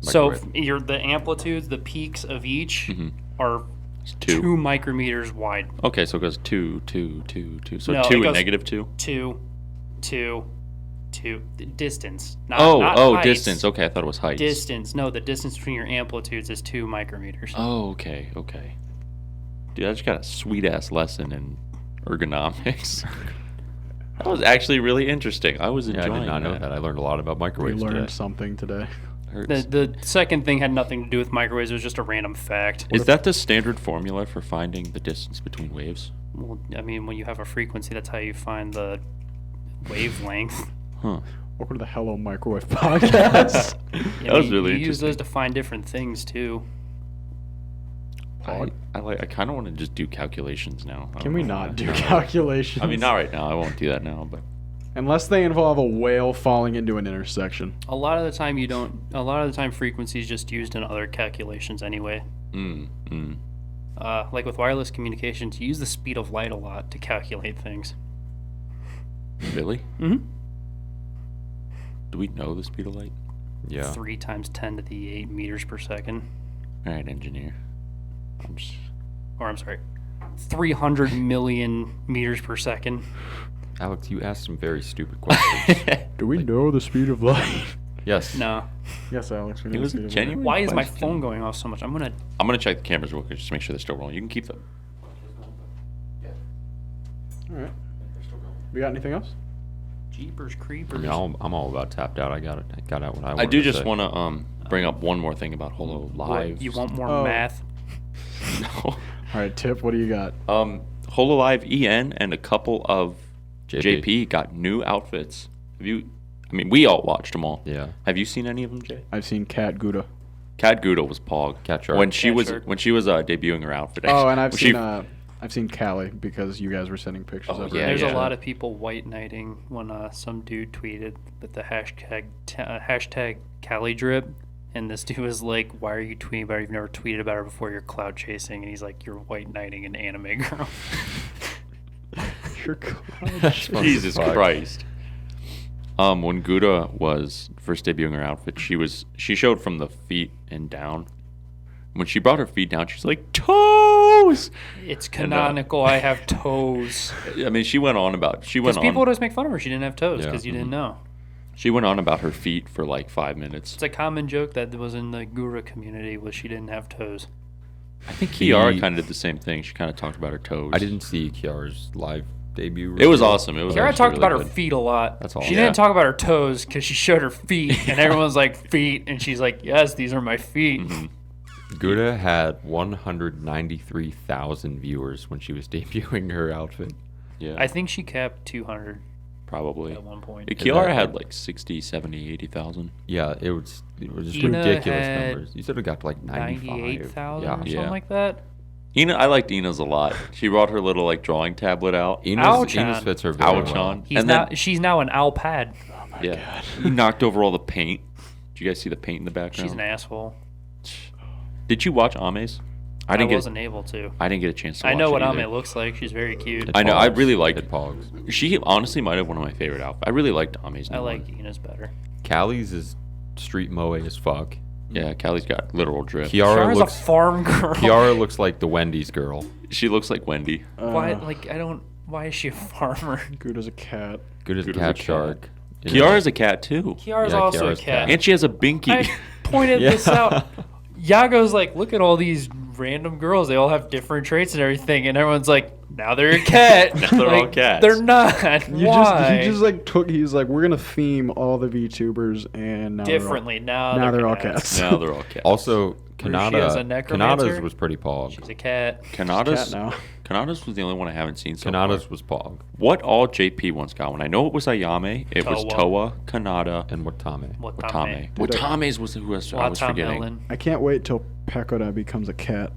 So Microwave. the amplitudes, the peaks of each Mhm. are It's 2 2. micrometers wide. Okay, so it goes 2, 2, 2, 2. So No, 2 it and goes- negative 2? 2, 2, 2. Distance. Not heights. Distance. Okay, I thought it was heights. Distance. No, the distance between your amplitudes is 2 micrometers. Oh, okay. Dude, I just got a sweet ass lesson in ergonomics. That was actually really interesting. I was Yeah, I enjoying did not know that. I learned a lot about We microwaves learned today. something today. Hurts. The second thing had nothing to do with microwaves. It was just a random fact. Is that the standard formula for finding the distance between waves? Well, I mean, when you have a frequency, that's how you find the wavelength. Huh. Welcome to the Hello Microwave podcast. Yeah, That was really you use interesting. those to find different things too. I kind of want to just do calculations now. I Can don't we know not why. do calculations? I mean, not right now. I won't do that now, but Unless they involve a whale falling into an intersection. A lot of the time you don't. A lot of the time, frequency is just used in other calculations anyway. Like with wireless communications, you use the speed of light a lot to calculate things. Really? Mm-hmm. Do we know the speed of light? Yeah. 3 times 10 to the 8 meters per second. All right, engineer. I'm sorry, 300 million meters per second. Alex, you asked some very stupid questions. Do we know the speed of light? Yes. No. Yes, Alex. We It know was the a speed of genuine light. Why is my question. phone going off so much? I'm gonna check the cameras real quick just to make sure they're still rolling. You can keep them. All right. We got anything else? Jeepers I creepers. mean, I'm all about tapped out. I got out what I wanted I do to just say. want to bring up one more thing about Holo Live. You want more Oh. math? No. All right, Tip, what do you got? Holo Live EN and a couple of JP. JP got new outfits. We all watched them all. Yeah. Have you seen any of them, Jay? I've seen Cat Gouda. Cat Gouda was Pog. Cat Shark. When she Cat was Shark. debuting her outfit. Oh, and When I've seen Callie because you guys were sending pictures Oh, of her. yeah, There's yeah. a lot of people white knighting when some dude tweeted with the hashtag Cali drip, and this dude was like, "Why are you tweeting about her? You've never tweeted about her before. You're cloud chasing," and he's like, "You're white knighting an anime girl." Your cloud That's funny Jesus as fuck. Christ. When Gouda was first debuting her outfit, she showed from the feet and down. When she brought her feet down, she's like, toes! It's canonical. I have toes. I mean, she went on. Because people would always make fun of her. She didn't have toes Yeah. because you didn't know. She went on about her feet for like 5 minutes. It's a common joke that was in the Gura community was she didn't have toes. I think Kiara kind of did the same thing. She kind of talked about her toes. I didn't see Kiara's live debut. It was review. awesome. It was Kiara actually talked really about her good. feet a lot. That's all. She Yeah. didn't talk about her toes because she showed her feet, and everyone's like, feet, and she's like, yes, these are my feet. Mm-hmm. Gouda had 193,000 viewers when she was debuting her outfit. Yeah, I think she capped 200 probably. at one point. Kiara had like 60, 70, 80,000. Yeah, it was just Ina ridiculous had numbers. You should have got to like 98,000 Yeah. or something Yeah. like that. I liked Ina's a lot. She brought her little like drawing tablet out. Ina's Ouchan. fits her very well. She's now an Alpad. Yeah, he knocked over all the paint. Did you guys see the paint in the background? She's an asshole. Did you watch Ame's? I wasn't able to. I didn't get a chance to I watch know it what either. Ame looks like. She's very cute. I know, I really liked it. Pogs. She honestly might have one of my favorite outfits. I really liked Ame's. I new like one. Ina's better. Callie's is street moe as fuck. Yeah, Callie's got literal drip. Kiara's a farm girl. Kiara looks like the Wendy's girl. She looks like Wendy. Why? Why is she a farmer? Gouda's a cat. Good as a Good as cat a cat. shark. Kiara's a cat too. Kiara's Yeah, also Kiara's a cat. And she has a binky. I pointed this out. Yago's like, look at all these random girls. They all have different traits and everything. And everyone's like, now they're a cat. Now they're all Like, cats. They're not. Why? He just like took. He's like, we're gonna theme all the VTubers and now differently. Now they're all cats. Now they're all cats. Also, She has a necromancer. Kanada's was pretty pog. She's a cat. Kanada's, Cat now. Kanada's was the only one I haven't seen so Kanada's far. was pog. What all JP ones got one? I know it was Ayame. It was Toa. Toa, Kanada, And Watame. Watame. Dude, Watame's was who I was forgetting. Watermelon. I can't wait till Pekoda becomes a cat.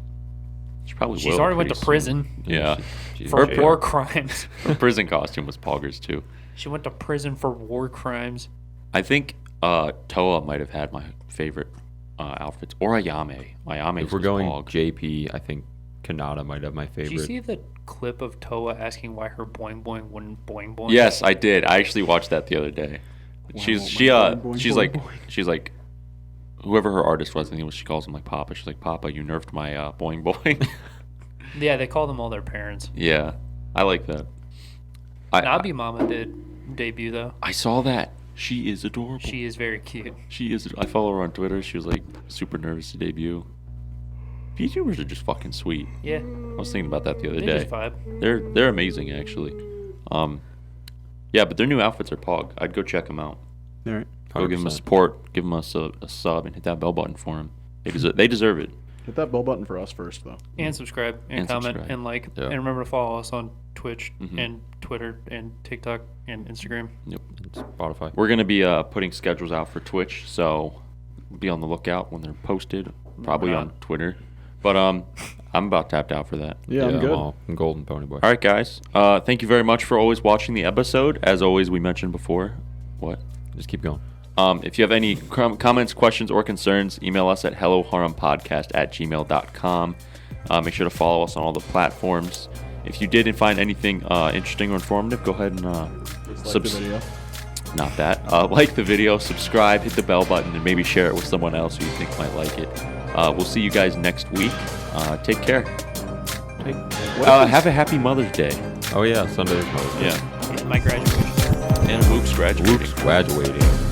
She probably She's will already went to pretty soon. prison Yeah. She's for okay. war crimes. Her prison costume was poggers too. She went to prison for war crimes. I think Toa might have had my favorite outfits. Or Ayame. Ayame If we're was going pog. JP, I think Kanada might have my Did you favorite. see the clip of Toa asking why her boing boing wouldn't boing boing? Yes, I did. I actually watched that the other day. She's like whoever her artist was, I think she calls him like Papa. She's like, Papa, you nerfed my boing boing. Yeah, they call them all their parents. Yeah, I like that. Nabi Mama did debut though. I saw that. She is adorable. She is very cute. She is. I follow her on Twitter. She was like super nervous to debut. VTubers are just fucking sweet. Yeah, I was thinking about that the other they day. just vibe. They're amazing actually. Yeah, but their new outfits are pog. I'd go check them out. All right. Go give them a 100%. support. Give them a sub and hit that bell button for them. They deserve it. Hit that bell button for us first, though. And subscribe and, And comment subscribe. and like. Yeah. And remember to follow us on Twitch Mhm. and Twitter and TikTok and Instagram. Yep. Spotify. We're gonna be putting schedules out for Twitch, so be on the lookout when they're posted. Probably We're on not. Twitter. But I'm about tapped out for that. Yeah, I'm good. Well, I'm golden pony boy. All right, guys. Thank you very much for always watching the episode. As always, we mentioned before. What? Just keep going. If you have any comments, questions, or concerns, email us at helloharempodcast@gmail.com. Make sure to follow us on all the platforms. If you did find anything interesting or informative, go ahead and Like the video. Not that. Like the video, subscribe, hit the bell button, and maybe share it with someone else who you think might like it. We'll see you guys next week. Take care. Have a happy Mother's Day. Oh yeah, Sunday is Mother's Day. Yeah. And my graduation. And Luke's graduating. Luke's graduating.